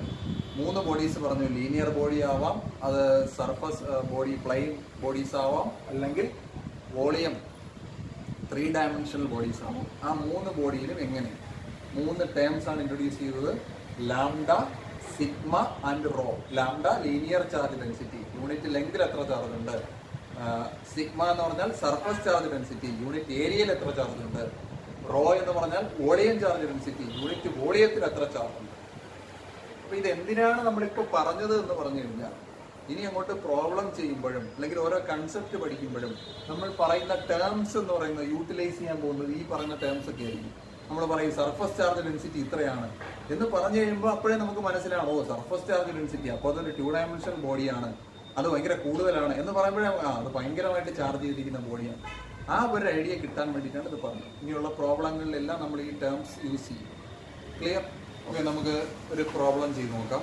3 ബോഡീസ് പറഞ്ഞു. ലീനിയർ ബോഡി ആവാം, അത് സർഫസ് ബോഡി, പ്ലെയിൻ ബോഡീസ് ആവാം, അല്ലെങ്കിൽ വോളിയം 3 ഡയമെൻഷണൽ ബോഡീസ് ആവാം. ആ 3 ബോഡിയിലും എങ്ങനെ 3 ടേംസ് ആണ് ഇൻട്രൊഡ്യൂസ് ചെയ്തത്. Lambda, sigma and rho. Lambda linear charge density, unit ലെങ്തിൽ എത്ര ചാർജ് ഉണ്ട്. സിഗ്മ എന്ന് പറഞ്ഞാൽ സർഫസ് ചാർജ് ഡെൻസിറ്റി, യൂണിറ്റ് ഏരിയയിൽ എത്ര ചാർജ് ഉണ്ട്. റോ എന്ന് പറഞ്ഞാൽ വോളിയം ചാർജ് ഡെൻസിറ്റി, യൂണിറ്റ് വോളിയത്തിൽ എത്ര ചാർജ് ഉണ്ട്. അപ്പൊ ഇത് എന്തിനാണ് നമ്മളിപ്പോൾ പറഞ്ഞത് എന്ന് പറഞ്ഞു കഴിഞ്ഞാൽ, ഇനി അങ്ങോട്ട് പ്രോബ്ലം ചെയ്യുമ്പോഴും അല്ലെങ്കിൽ ഓരോ കൺസെപ്റ്റ് പഠിക്കുമ്പോഴും നമ്മൾ പറയുന്ന ടേംസ് എന്ന് പറയുന്നത് യൂട്ടിലൈസ് ചെയ്യാൻ പോകുന്നത് ഈ പറയുന്ന ടേംസ് ഒക്കെ ആയിരിക്കും. നമ്മൾ പറയും സർഫസ് ചാർജ് ഡെൻസിറ്റി ഇത്രയാണ് എന്ന് പറഞ്ഞു കഴിയുമ്പോൾ അപ്പോഴേ നമുക്ക് മനസ്സിലാവും, ഓ സർഫസ് ചാർജ് ഡെൻസിറ്റി അപ്പോൾ അതൊരു 2 ഡയമെൻഷണൽ ബോഡിയാണ്, അത് ഭയങ്കര കൂടുതലാണ് എന്ന് പറയുമ്പോഴേ അത് ഭയങ്കരമായിട്ട് ചാർജ് ചെയ്തിരിക്കുന്ന ബോഡിയാണ്. ആ ഒരു ഐഡിയ കിട്ടാൻ വേണ്ടിയിട്ടാണ് ഇത് പറഞ്ഞത്. ഇനിയുള്ള പ്രോബ്ലങ്ങളിലെല്ലാം നമ്മൾ ഈ ടേംസ് യൂസ് ചെയ്യും. ക്ലിയർ? ഓക്കെ, നമുക്ക് ഒരു പ്രോബ്ലം ചെയ്ത് നോക്കാം.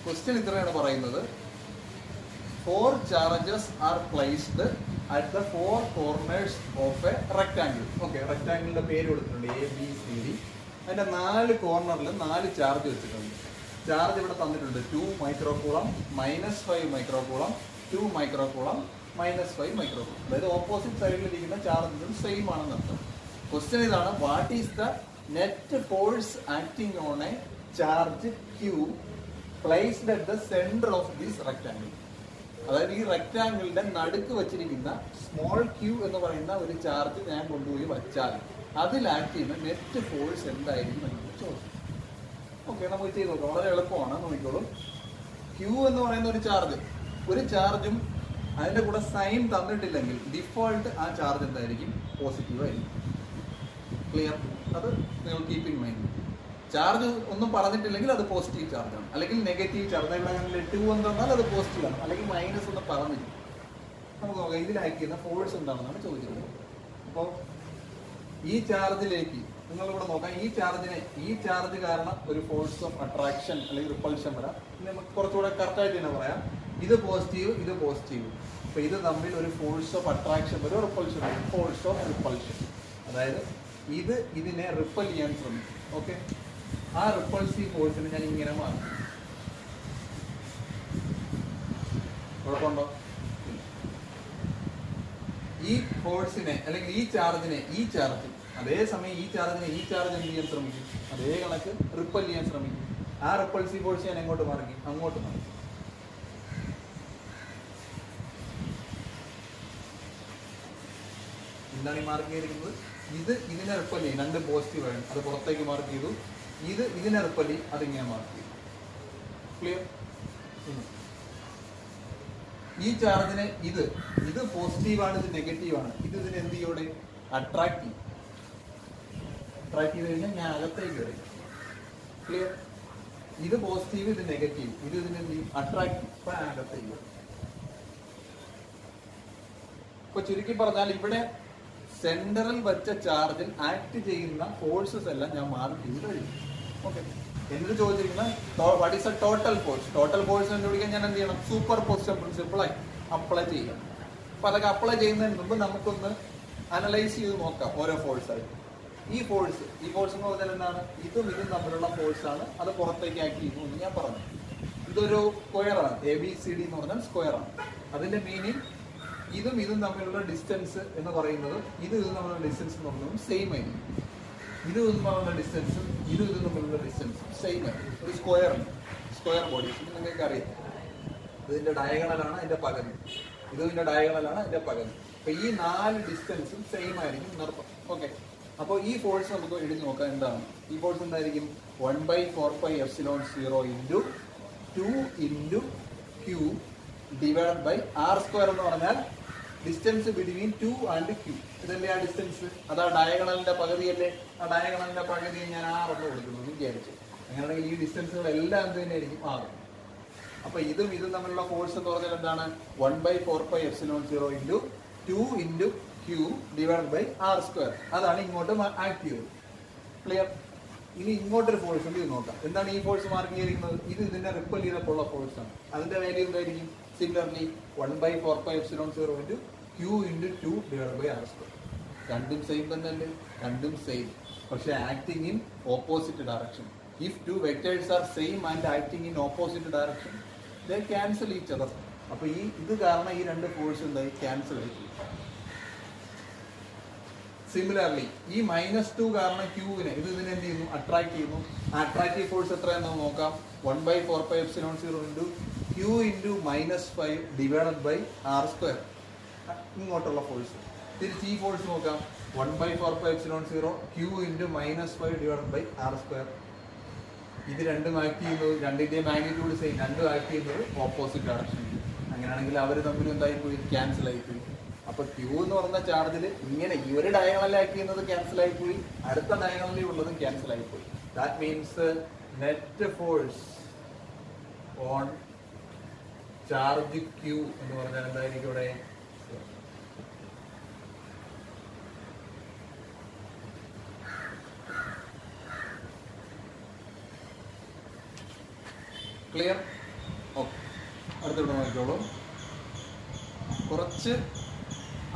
ക്വസ്റ്റ്യൻ ഇത്രയാണ് പറയുന്നത്. 4 charges are placed at the 4 corners of a rectangle. Okay, റെക്ടാങ്കിളിന്റെ പേര് കൊടുത്തിട്ടുണ്ട് ABCD. അതിന്റെ 4 കോർണറിൽ 4 ചാർജ് വെച്ചിട്ടുണ്ട്. ചാർജ് ഇവിടെ തന്നിട്ടുണ്ട് 2 മൈക്രോകൂളം, -5 മൈക്രോകൂളം, 2 മൈക്രോകൂളം, -5 മൈക്രോകൂളം. അതായത് ഓപ്പോസിറ്റ് സൈഡിലിരിക്കുന്ന ചാർജുകൾ സെയിം ആണെന്ന് അർത്ഥം. ക്വസ്റ്റ്യൻ ഇതാണ്, what is the net force acting on A charge Q placed at the centre of this rectangle. അതായത് ഈ റെക്ടാങ്കിളിന്റെ നടുക്ക് വെച്ചിരിക്കുന്ന സ്മോൾ Q എന്ന് പറയുന്ന ഒരു ചാർജ് ഞാൻ കൊണ്ടുപോയി വച്ചാൽ അതിൽ ആക്ട് ചെയ്യുന്ന നെറ്റ് ഫോഴ്സ് എന്തായിരിക്കും എന്നൊരു ചോദ്യം. ഓക്കെ, നമുക്ക് ചെയ്ത് നോക്കാം. വളരെ എളുപ്പമാണ്, നോക്കിക്കോളൂ. Q എന്ന് പറയുന്ന ഒരു ചാർജും അതിന്റെ കൂടെ സൈൻ തന്നിട്ടില്ലെങ്കിൽ ഡിഫോൾട്ട് ആ ചാർജ് എന്തായിരിക്കും? പോസിറ്റീവ് ആയിരിക്കും. ക്ലിയർ? അത് നിങ്ങൾ കീപ്പ് ഇൻ മൈൻഡ്. ചാർജ് ഒന്നും പറഞ്ഞിട്ടില്ലെങ്കിൽ അത് പോസിറ്റീവ് ചാർജ് ആണ്, അല്ലെങ്കിൽ നെഗറ്റീവ് ചാർജ്. ഇവിടെ 2 എന്ന് പറഞ്ഞാൽ അത് പോസിറ്റീവ് ആണ്, അല്ലെങ്കിൽ മൈനസ് ഒന്ന് പറഞ്ഞില്ല. നമുക്ക് നോക്കാം ഇതിൽ ആക്ട് ചെയ്യുന്ന ഫോഴ്സ് എന്താണെന്നാണ് ചോദിച്ചിട്ടുള്ളത്. അപ്പോൾ ഈ ചാർജിലേക്ക് നിങ്ങളിവിടെ നോക്കാം, ഈ ചാർജ് കാരണം ഒരു ഫോഴ്സ് ഓഫ് അട്രാക്ഷൻ അല്ലെങ്കിൽ റിപ്പൾഷൻ വരാം. നമുക്ക് കുറച്ചുകൂടെ കറക്റ്റായിട്ട് തന്നെ പറയാം, ഇത് പോസിറ്റീവ്, ഇത് പോസിറ്റീവ്. അപ്പൊ ഇത് തമ്മിൽ ഒരു ഫോഴ്സ് ഓഫ് അട്രാക്ഷൻ വരും, റിപ്പൾഷൻ വരും, ഫോഴ്സ് ഓഫ് റിപ്പൾഷൻ. അതായത് ഇത് ഇതിനെ റിപ്പൽ ചെയ്യാൻ ശ്രമിക്കും. ഓക്കെ, ആ റിപ്പൾസീവ് ഫോഴ്സിനെ ഞാൻ ഇങ്ങനെ മാറും. കുഴപ്പമുണ്ടോ? ഈ ഫോഴ്സിനെ അല്ലെങ്കിൽ ഈ ചാർജ് അതേസമയം ഈ ചാർജ് എന്ത് ചെയ്യാൻ ശ്രമിക്കും? അതേ കണക്ക് റിപ്പൽ ചെയ്യാൻ ശ്രമിക്കും. ആ റിപ്പൾസീവ് ഫോഴ്സ് ഞാൻ എങ്ങോട്ട് മാറി? അങ്ങോട്ട് മാറി. എന്താണ് ഈ മാർക്ക് ചെയ്തിരിക്കുന്നത്? ഇത് ഇതിനെ റിപ്പൽ ചെയ്യും, രണ്ട് പോസിറ്റീവ് ആണ്, അത് പുറത്തേക്ക് മാർക്ക് ചെയ്തു. ഇത് ഇതിനെ റിപ്പൽ ചെയ്യും, അതിങ്ങനെ മാർക്ക് ചെയ്തു. ക്ലിയർ? ഈ ചാർജിനെ ഇത് പോസിറ്റീവാണ്, ഇത് നെഗറ്റീവാണ്. ഇത് ഇതിനെ എന്ത് ചെയ്യോടെ? അട്രാക്ട് ചെയ്യും. അട്രാക്ട് ചെയ്ത് കഴിഞ്ഞാൽ ഞാൻ അകത്തേക്ക് വരും. ക്ലിയർ? ഇത് പോസിറ്റീവ്, ഇത് നെഗറ്റീവ്. ഇത് ഇതിനെ എന്ത് ചെയ്യും? അട്രാക്ട് ചെയ്യും. അപ്പൊ അകത്തേക്ക് വരും. ഇപ്പൊ ചുരുക്കി പറഞ്ഞാൽ ഇവിടെ സെന്ററിൽ വെച്ച ചാർജിൽ ആക്ട് ചെയ്യുന്ന ഫോഴ്സസ് എല്ലാം ഞാൻ മാർക്ക് ചെയ്ത് കഴിയും. ഓക്കെ, എന്നിട്ട് ചോദിച്ചിരിക്കുന്ന what is a total force. Total force കണ്ടുപിടിക്കാൻ ഞാൻ എന്ത് ചെയ്യണം? സൂപ്പർ പൊസിഷൻ പ്രിൻസിപ്പിൾ അപ്ലൈ ചെയ്യണം. അപ്പൊ അതൊക്കെ അപ്ലൈ ചെയ്യുന്നതിന് മുമ്പ് നമുക്കൊന്ന് അനലൈസ് ചെയ്ത് നോക്കാം ഓരോ ഫോഴ്സ് ആയിട്ട്. ഈ ഫോഴ്സ് എന്ന് പറഞ്ഞാൽ എന്താണ്? ഇതും തമ്മിലുള്ള ഫോഴ്സ് ആണ്, അത് പുറത്തേക്ക് ആക്ട് ചെയ്യുന്നു എന്ന് ഞാൻ പറഞ്ഞു. ഇതൊരു സ്ക്വയർ ആണ്, ABCD എന്ന് പറഞ്ഞാൽ സ്ക്വയർ ആണ്. അതിന്റെ മീനിങ് ഇതും തമ്മിലുള്ള ഡിസ്റ്റൻസ് എന്ന് പറയുന്നത് ഇതും തമ്മിലുള്ള ഡിസ്റ്റൻസ് എന്ന് പറയുന്നത് സെയിം ആയിരിക്കും. ഇതും തമ്മിലുള്ള ഡിസ്റ്റൻസും ഇതും തമ്മിലുള്ള ഡിസ്റ്റൻസും സെയിം ആയിരിക്കും. ഒരു സ്ക്വയർ ബോഡി നിങ്ങൾക്ക് അറിയാം. ഇതിന്റെ ഡയഗണലാണ് അതിന്റെ പകുതി, ഇതിന്റെ ഡയഗണലാണ് അതിന്റെ പകുതി. അപ്പൊ ഈ 4 ഡിസ്റ്റൻസും സെയിം ആയിരിക്കും എന്നർത്ഥം. ഓക്കെ, അപ്പോൾ ഈ ഫോഴ്സ് നമുക്ക് എഴുതി നോക്കാം. എന്താണ് ഈ ഫോഴ്സ്? എന്തായിരിക്കും? 1/4πε0 into 2 into Q divide by R² എന്ന് പറഞ്ഞാൽ ഡിസ്റ്റൻസ് ബിറ്റ്വീൻ 2 ആൻഡ് Q. ഇതല്ലേ ആ ഡിസ്റ്റൻസ്? അതാ ഡയഗണലിന്റെ പകുതിയല്ലേ? ആ ഡയഗണലിന്റെ പകുതിയെ ഞാൻ R എന്ന് കൊടുക്കുന്നു എന്ന് വിചാരിച്ചു. അങ്ങനെയാണെങ്കിൽ ഈ ഡിസ്റ്റൻസുകളെല്ലാം എന്ത് തന്നെയായിരിക്കും? R. അപ്പൊ ഇതും തമ്മിലുള്ള ഫോഴ്സ് എന്ന് പറഞ്ഞാൽ എന്താണ്? 1/4πε0 into 2 into Q divide by R². അതാണ് ഇങ്ങോട്ട് ആക്ട് ചെയ്തത്. ക്ലിയർ? ഇനി ഇങ്ങോട്ടൊരു ഫോഴ്സ് ഉണ്ട്, ഇത് നോക്കാം. എന്താണ് ഈ ഫോഴ്സ് മാർക്ക് ചെയ്തിരിക്കുന്നത്? ഇത് ഇതിനെ റിപ്പൽ ചെയ്തപ്പോൾ ഉള്ള ഫോഴ്സ് ആണ്. അതിന്റെ വാല്യൂ എന്തായിരിക്കും? Similarly 1/4πε0 into Q into 2 divide by R². രണ്ടും സെയിം തന്നെ അല്ലേ? രണ്ടും സെയിം, പക്ഷെ acting in opposite direction. If 2 vectors are same and acting in opposite direction, they cancel each other. അപ്പൊ ഇത് കാരണം ഈ രണ്ട് ഫോഴ്സ് എന്തായി? ക്യാൻസൽ ആയി. സിമിലർലി ഈ -2 കാരണം Qവിനെ ഇതിനെ എന്ത് ചെയ്യുന്നു? അട്രാക്ട് ചെയ്യുന്നു. അട്രാക്റ്റീവ് ഫോഴ്സ് എത്രയാണെന്ന് നോക്കാം. 1/4πε0 into Q into -5 divided by R². ഇങ്ങോട്ടുള്ള ഫോഴ്സ്. തിരിച്ച് ഈ ഫോഴ്സ് നോക്കാം. 1/4πε0 Q into -5 divided by R². ഇത് രണ്ടും ആക്ട് ചെയ്യുന്നത്, രണ്ടിന്റെയും മാഗ്നിറ്റ്യൂഡ് സെയിം, രണ്ടും ആക്ട് ചെയ്യുന്നത് ഓപ്പോസിറ്റ് ഡയറക്ഷൻ. അങ്ങനെയാണെങ്കിൽ അവർ തമ്മിൽ എന്തായിപ്പോയി? ക്യാൻസൽ ആയിപ്പോയി. അപ്പൊ Q എന്ന് പറഞ്ഞ ചാർജിൽ ഇങ്ങനെ ഈ ഒരു ഡയഗണലിൽ ആക്ട് ചെയ്യുന്നത് ക്യാൻസൽ ആയിപ്പോയി, അടുത്ത ഡയഗണലിൽ ഉള്ളതും ക്യാൻസൽ ആയിപ്പോയി. That means net force on charge Q എന്ന് പറഞ്ഞാൽ എന്തായിരിക്കും ഇവിടെ? ക്ലിയർ? ഓക്കെ, അടുത്തിവിടെ നോക്കിക്കോളൂ. കുറച്ച്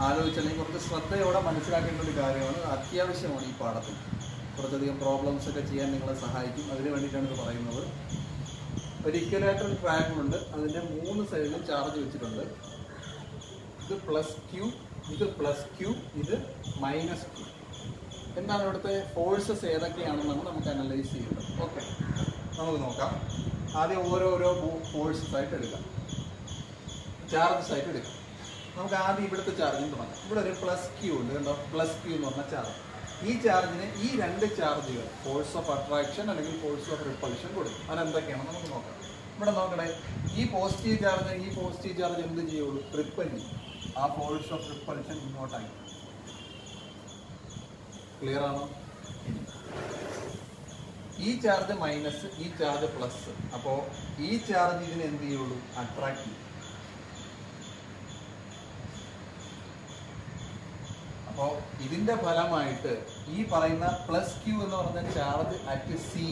ആലോചിച്ചല്ലെങ്കിൽ കുറച്ച് ശ്രദ്ധയോടെ മനസ്സിലാക്കേണ്ട ഒരു കാര്യമാണ്, അത്യാവശ്യമാണ് ഈ പാഠത്തിൽ. കുറച്ചധികം പ്രോബ്ലംസ് ഒക്കെ ചെയ്യാൻ നിങ്ങളെ സഹായിക്കും. അതിന് വേണ്ടിയിട്ടാണ് ഇത് പറയുന്നത്. ഒരു ഇക്വലാറ്ററൽ ട്രയാങ്കിൾ ഉണ്ട്, അതിൻ്റെ 3 സൈഡിലും ചാർജ് വെച്ചിട്ടുണ്ട്. ഇത് +Q, ഇത് +Q, ഇത് -Q. എന്താണ് ഇവിടുത്തെ ഫോഴ്സസ് ഏതൊക്കെയാണെന്നാണ് നമുക്ക് അനലൈസ് ചെയ്യുന്നത്. ഓക്കെ, നമുക്ക് നോക്കാം. ആദ്യം ഓരോരോ ഫോഴ്സസ് ആയിട്ട് എടുക്കാം, ചാർജസ് ആയിട്ട് എടുക്കാം. നമുക്ക് ആദ്യം ഇവിടുത്തെ ചാർജിന് തുടങ്ങാം. ഇവിടെ ഒരു +Q ഉണ്ട്, കണ്ടോ? +Q എന്ന് പറഞ്ഞ ചാർജ്. ഈ ചാർജിന് ഈ 2 ചാർജുകൾ ഫോഴ്സ് ഓഫ് അട്രാക്ഷൻ അല്ലെങ്കിൽ ഫോഴ്സ് ഓഫ് റിപ്പൾഷൻ കൊടുക്കും. അതെന്തൊക്കെയാണെന്ന് നമുക്ക് നോക്കാം. ഇവിടെ നോക്കണേ, ഈ പോസിറ്റീവ് ചാർജ് എന്ത് ചെയ്യുള്ളൂ? റിപ്പൽ ചെയ്യും. ആ ഫോഴ്സ് ഓഫ് റിപ്പൾഷൻ ഇങ്ങോട്ടായി. ക്ലിയർ ആണോ? ഈ ചാർജ് മൈനസ്, ഈ ചാർജ് പ്ലസ്. അപ്പോ ഈ ചാർജ് ഇതിനെ എന്ത് ചെയ്യുള്ളൂ? അട്രാക്ട് ചെയ്യും. അപ്പോൾ ഇതിന്റെ ഫലമായിട്ട് ഈ പറയുന്ന പ്ലസ് ക്യൂ എന്ന് പറഞ്ഞ charge at C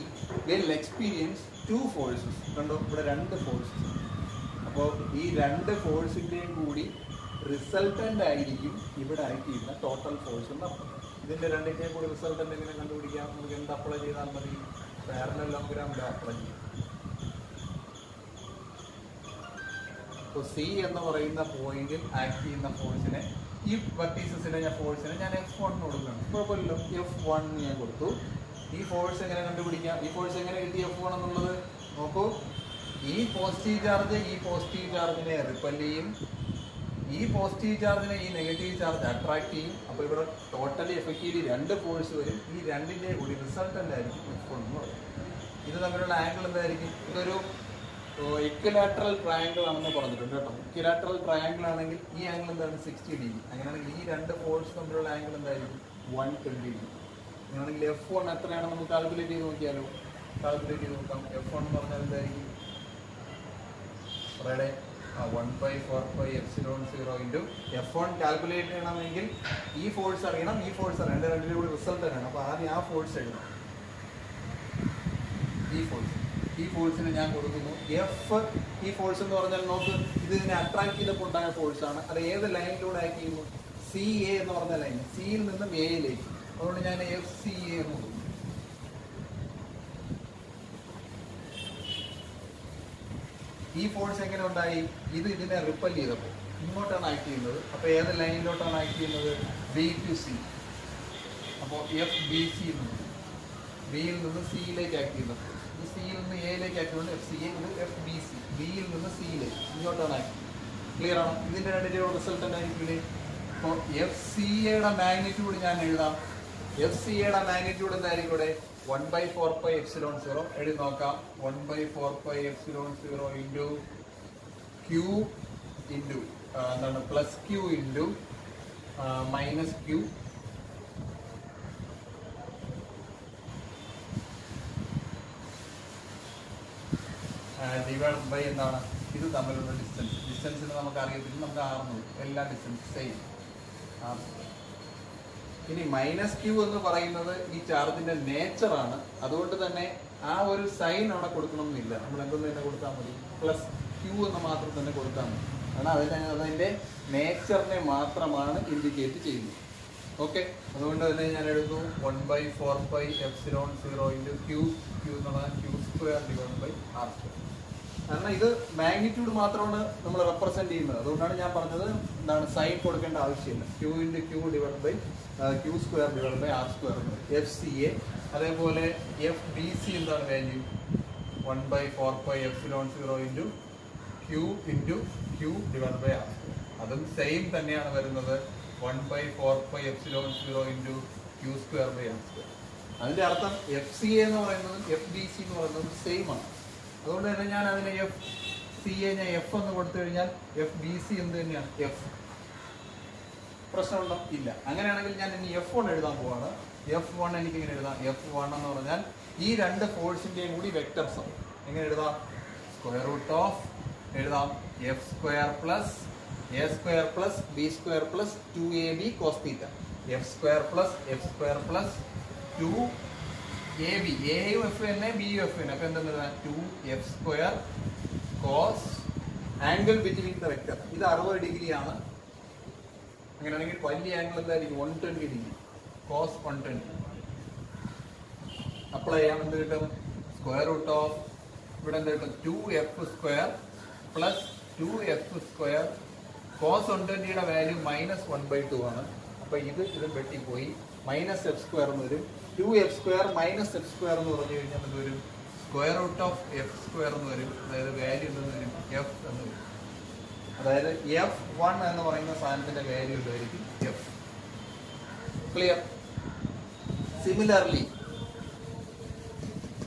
will experience 2 forces. കണ്ടോ, ഇവിടെ 2 ഫോഴ്സസ്. അപ്പോൾ ഈ 2 ഫോഴ്സിന്റെയും കൂടി റിസൾട്ടന്റ് ആയിരിക്കും ഇവിടെ ആക്ട് ചെയ്യുന്ന ടോട്ടൽ ഫോഴ്സ് എന്ന് അർത്ഥം. ഇതിന്റെ രണ്ടിന്റെയും കൂടി റിസൾട്ടന്റ് എങ്ങനെ കണ്ടുപിടിക്കാം? നമുക്ക് എന്ത് അപ്ലൈ ചെയ്താൽ മതി? പാരലൽ ലോഗ്രാം ലോ അപ്ലൈ ചെയ്യാം. അപ്പോൾ സി എന്ന് പറയുന്ന പോയിന്റിൽ ആക്ട് ചെയ്യുന്ന ഫോഴ്സിനെ, ഈ വെർട്ടീസസിനെ ഫോഴ്സിനെ ഞാൻ F1 കൊടുക്കണം. കുഴപ്പമില്ലല്ലോ, F1 ഞാൻ കൊടുത്തു. ഈ ഫോഴ്സ് എങ്ങനെ കണ്ടുപിടിക്കാം? ഈ ഫോഴ്സ് എങ്ങനെ കിട്ടി F1 എന്നുള്ളത് നോക്കൂ. ഈ പോസിറ്റീവ് ചാർജിനെ റിപ്പൽ ചെയ്യും, ഈ പോസിറ്റീവ് ചാർജിനെ ഈ നെഗറ്റീവ് ചാർജ് അട്രാക്ട് ചെയ്യും. അപ്പോൾ ഇവിടെ ടോട്ടലി എഫക്റ്റീവ്ലി 2 ഫോഴ്സ് വരും. ഈ രണ്ടിന്റെ കൂടി റിസൾട്ടന്റ് ആയിരിക്കും F1 എന്ന് പറയുന്നത്. ഇത് തമ്മിലുള്ള ആംഗിൾ എന്തായിരിക്കും? ഇതൊരു ഇക്വിലാറ്ററൽ ട്രയാങ്കിൾ ആണെന്ന് പറഞ്ഞിട്ടുണ്ട് കേട്ടോ. ഇക്വിലാറ്ററൽ ട്രയാങ്കിൾ ആണെങ്കിൽ ഈ ആംഗിൾ എന്താണ്? 60 ഡിഗ്രി. അങ്ങനെയാണെങ്കിൽ ഈ 2 ഫോഴ്സ് തമ്മിലുള്ള ആംഗിൾ എന്തായിരിക്കും? 120 ഡിഗ്രി. അങ്ങനെയാണെങ്കിൽ F1 എത്രയാണ് നമുക്ക് കാൽക്കുലേറ്റ് ചെയ്ത് നോക്കിയാലോ? കാൽക്കുലേറ്റ് ചെയ്ത് നോക്കാം. F1 എന്ന് പറഞ്ഞാൽ എന്തായിരിക്കും? പറയടേ, 1/4πε0 ഇൻറ്റു F1 കാൽക്കുലേറ്റ് ചെയ്യണമെങ്കിൽ ഈ ഫോഴ്സ് അറിയണം, ഈ ഫോഴ്സ് അറിയണം. എൻ്റെ രണ്ടിൻ്റെ കൂടി റിസൾട്ട് അറിയണം. അപ്പോൾ ആദ്യം ആ ഫോഴ്സ് എഴുതണം. ഈ ഫോഴ്സിന് ഞാൻ കൊടുക്കുന്നു എഫ്. ഈ ഫോഴ്സ് എന്ന് പറഞ്ഞാൽ നോക്ക്, ഇത് ഇതിനെ അട്രാക്ട് ചെയ്തപ്പോൾ ഉണ്ടായ ഫോഴ്സാണ്. അത് ഏത് ലൈനിലൂടെ ആക്ട് ചെയ്യുന്നു? CA എന്ന് പറഞ്ഞ ലൈൻ, സിയിൽ നിന്നും എയിലേക്ക്. അതുകൊണ്ട് ഞാൻ FCA എന്ന് കൊടുക്കുന്നു. ഈ ഫോഴ്സ് എങ്ങനെ ഉണ്ടായി? ഇത് ഇതിനെ റിപ്പൽ ചെയ്തപ്പോൾ ഇങ്ങോട്ടാണ് ആക്ട് ചെയ്യുന്നത്. അപ്പോൾ ഏത് ലൈനിലോട്ടാണ് ആക്ട് ചെയ്യുന്നത്? B to C. അപ്പോൾ FBC ബിയിൽ നിന്ന് സിയിലേക്ക് ആക്ട് ചെയ്യുന്ന ഫോഴ്സ്. ഇത് സിയിൽ നിന്ന് എയിലേക്ക് ആക്ട് ചെയ്യുന്നത് FCA. ഇത് FBC. ബിയിൽ നിന്ന് സിയിലേക്ക് ഇങ്ങോട്ടാണ് ആക്ട് ചെയ്യുന്നത്. ക്ലിയർ ആണ്? ഇതിന്റെ രണ്ടിന്റെ റിസൾട്ട് എന്തായിരിക്കും? അപ്പോൾ FCAയുടെ മാഗ്നിറ്റ്യൂഡ് ഞാൻ എഴുതാം. FCAയുടെ മാഗ്നിറ്റ്യൂഡ് എന്തായിരിക്കും ഇവിടെ? 1/4πε0 എഴുതി നോക്കാം. 1/4πε0 ഇൻറ്റു ക്യൂ ഇൻറ്റു എന്താണ് plus Q into minus Q divide by എന്താണ്? ഇത് തമ്മിലുള്ള ഡിസ്റ്റൻസിന് നമുക്ക് അറിയത്തില്ല, നമുക്ക് ആർന്നു എല്ലാ ഡിസ്റ്റൻസ് സെയിം. ഇനി മൈനസ് ക്യൂ എന്ന് പറയുന്നത് ഈ ചാർജിന്റെ നേച്ചറാണ്. അതുകൊണ്ട് തന്നെ ആ ഒരു സൈൻ അവിടെ കൊടുക്കണമെന്നില്ല. നമ്മൾ എന്തെന്ന് തന്നെ കൊടുത്താൽ മതി, പ്ലസ് ക്യൂ എന്ന് മാത്രം തന്നെ കൊടുത്താൽ മതി. കാരണം അതിന്റെ നേച്ചറിനെ മാത്രമാണ് ഇൻഡിക്കേറ്റ് ചെയ്യുന്നത്. ഓക്കെ, അതുകൊണ്ട് തന്നെ ഞാൻ എഴുതുന്നു 1/4πε0 ഇൻറ്റു ക്യൂ എന്ന് പറഞ്ഞാൽ Q² ഡിവൈഡ് ബൈ R². കാരണം ഇത് മാഗ്നിറ്റ്യൂഡ് മാത്രമാണ് നമ്മൾ റെപ്രസെന്റ് ചെയ്യുന്നത്. അതുകൊണ്ടാണ് ഞാൻ പറഞ്ഞത് എന്താണ് സൈൻ കൊടുക്കേണ്ട ആവശ്യമില്ല. Q into Q divide by Q² divide by R². FCA. അതേപോലെ FBC എന്താണ് വാല്യൂ? 1/4πε0 into Q divide by R². അതും സെയിം തന്നെയാണ് വരുന്നത്. 1/4πε0 ഇൻറ്റു Q² ബൈ R². അതിന്റെ അർത്ഥം FCA എന്ന് പറയുന്നതും FBC എന്ന് പറയുന്നതും സെയിം ആണ്. അതുകൊണ്ട് തന്നെ ഞാൻ അതിനെ FCA ഞാൻ F എന്ന് കൊടുത്തു കഴിഞ്ഞാൽ FBC എന്ത് തന്നെയാണ്? F. പ്രശ്നമുണ്ടോ? ഇല്ല. അങ്ങനെയാണെങ്കിൽ ഞാൻ ഇനി F1 എഴുതാൻ പോവാണ്. F1 എനിക്ക് ഇങ്ങനെ എഴുതാം. F1 എന്ന് പറഞ്ഞാൽ ഈ 2 ഫോഴ്സിന്റെയും കൂടി വെക്ടർ സം. എങ്ങനെ എഴുതാം? സ്ക്വയർ റൂട്ട് ഓഫ് എഴുതാം F² plus A² plus B² plus 2AB cos θ. F² plus 2AB. എയും എഫ് തന്നെ, ബിയും എഫ് തന്നെ. അപ്പൊ എന്തെന്ന് എഴുതാം? 2F² cos angle between the vector. ഇത് 60 ഡിഗ്രി ആണ്. അങ്ങനെയാണെങ്കിൽ വലിയ ആംഗിൾ എന്തായിരിക്കും? 120 ഡിഗ്രി. കോസ് 120. അപ്ലൈ ചെയ്യാൻ എന്ത് കിട്ടും? സ്ക്വയർ റൂട്ട് ഓഫ് ഇവിടെ എന്ത് കിട്ടും? 2F² plus 2F² cos 120യുടെ value -1/2 ആണ്. അപ്പൊ ഇതും വെട്ടിപ്പോയി. -F² എന്ന് വരും. 2F² -F² എന്ന് പറഞ്ഞു കഴിഞ്ഞാൽ എന്ത് വരും? സ്ക്വയർ റൂട്ട് ഓഫ് F² എന്ന് വരും. അതായത് വാല്യൂ എന്തെന്ന് വരും? F എന്ന് വരും. അതായത് F1 എന്ന് പറയുന്ന സാധനത്തിന്റെ വാല്യൂ എന്തായിരിക്കും? F. Clear? Similarly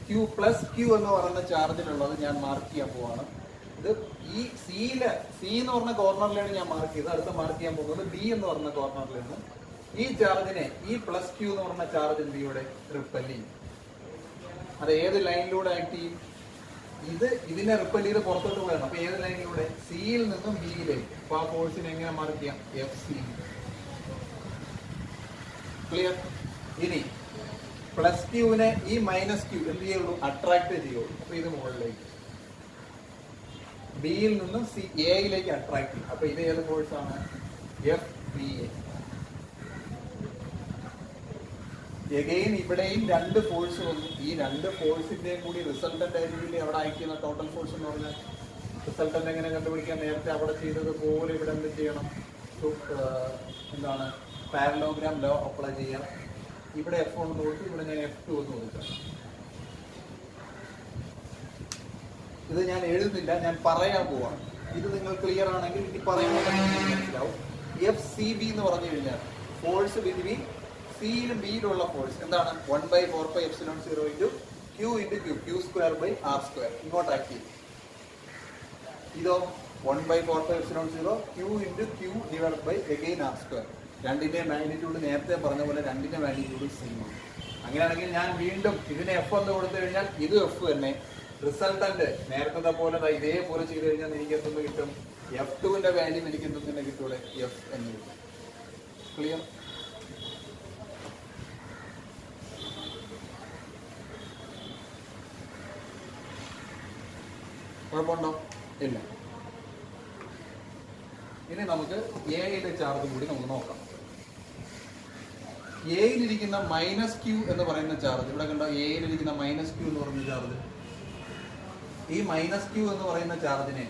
Q plus Q എന്ന് പറയുന്ന ചാർജിലുള്ളത് ഞാൻ മാർക്ക് ചെയ്യാൻ പോവാണ്. ഇത് ഈ സി എന്ന് പറഞ്ഞ കോർണറിലാണ് ഞാൻ മാർക്ക് ചെയ്തത്. അടുത്ത മാർക്ക് ചെയ്യാൻ പോകുന്നത് B എന്ന് പറഞ്ഞ കോർണറിലാണ്. ഈ ചാർജിനെ ഈ പ്ലസ് Q എന്ന് പറഞ്ഞ ചാർജ് എന്ത് ഇവിടെ റിപ്പൽ ചെയ്യും. അത് ഏത് ലൈനിലൂടെ ആക്ട് ചെയ്യും? ഇതിനെ റിപ്പൽ ചെയ്ത് പുറത്തോട്ട് പോകണം. അപ്പൊ ഏത് ലൈനിലൂടെ? സിയിൽ നിന്നും ബിയിലേക്ക്. അപ്പൊ ആ ഫോഴ്സിനെ എങ്ങനെ മാർക്ക് ചെയ്യാം? FC. ക്ലിയർ? ഇനി പ്ലസ് ക്യൂവിനെ ഈ മൈനസ് ക്യൂ എന്ത് ചെയ്യുള്ളൂ? അട്രാക്ട് ചെയ്യുള്ളൂ. അപ്പൊ ഇത് മുകളിലേക്ക് ബിയിൽ നിന്നും എയിലേക്ക് അട്രാക്ട് ചെയ്യും. അപ്പൊ ഇത് ഏത് ഫോഴ്സ് ആണ്? FBA. എഗെയിൻ ഇവിടെയും രണ്ട് ഫോഴ്സ് വന്നു. ഈ രണ്ട് ഫോഴ്സിന്റെയും കൂടി റിസൾട്ടന്റ് ആയിരിക്കില്ലേ അവിടെ അയക്കുന്ന ടോട്ടൽ ഫോഴ്സ് എന്ന് പറഞ്ഞാൽ. റിസൾട്ടന്റ് എങ്ങനെ കണ്ടുപിടിക്കാൻ? നേരത്തെ അവിടെ ചെയ്തതുപോലെ ഇവിടെ എന്ത് ചെയ്യണം? എന്താണ്? പാരലോഗ്രാം ലോ അപ്ലൈ ചെയ്യാം. ഇവിടെ F1 എന്ന് കൊടുത്തു, ഇവിടെ ഞാൻ F2 എന്ന് കൊടുക്കാം. ഇത് ഞാൻ എഴുതുന്നില്ല, ഞാൻ പറയാൻ പോവാണ്. ഇത് നിങ്ങൾ ക്ലിയർ ആണെങ്കിൽ ഇനി പറയുമ്പോൾ മനസ്സിലാവും. FCB എന്ന് പറഞ്ഞു കഴിഞ്ഞാൽ ഫോഴ്സ് ബിറ്റ്വീൻ സിയിലും ബിയിലുള്ള ഫോഴ്സ് എന്താണ്? 1/4πε0 Q × Q, Q²/R². ഇങ്ങോട്ട് ആക്കി. ഇതോ 1/4πε0 Q × Q / R². രണ്ടിന്റെ മാഗ്നിറ്റ്യൂഡ് നേരത്തെ പറഞ്ഞ പോലെ രണ്ടിന്റെ മാഗ്നിറ്റ്യൂഡ് സെയിം ആണ്. അങ്ങനെയാണെങ്കിൽ ഞാൻ വീണ്ടും ഇതിനെ F എന്ന് കൊടുത്തു കഴിഞ്ഞാൽ ഇത് F തന്നെ. റിസൾട്ടന്റ് നേരത്തെ പോലെ ഇതേപോലെ ചെയ്ത് കഴിഞ്ഞാൽ എനിക്ക് എന്തെന്ന് കിട്ടും? F2ന്റെ വാല്യൂ എനിക്ക് എന്തെന്ന് കിട്ടൂടെ? F എന്ന് കിട്ടും. ക്ലിയർ? കുഴപ്പമുണ്ടോ? ഇല്ല. ഇനി നമുക്ക് എയുടെ ചാർജ് കൂടി നമുക്ക് നോക്കാം. എയിലിരിക്കുന്ന -Q എന്ന് പറയുന്ന ചാർജ് ഇവിടെ കണ്ടോ? എയിലിരിക്കുന്ന -Q എന്ന് പറയുന്ന ചാർജ്, ഈ -Q എന്ന് പറയുന്ന ചാർജിനെ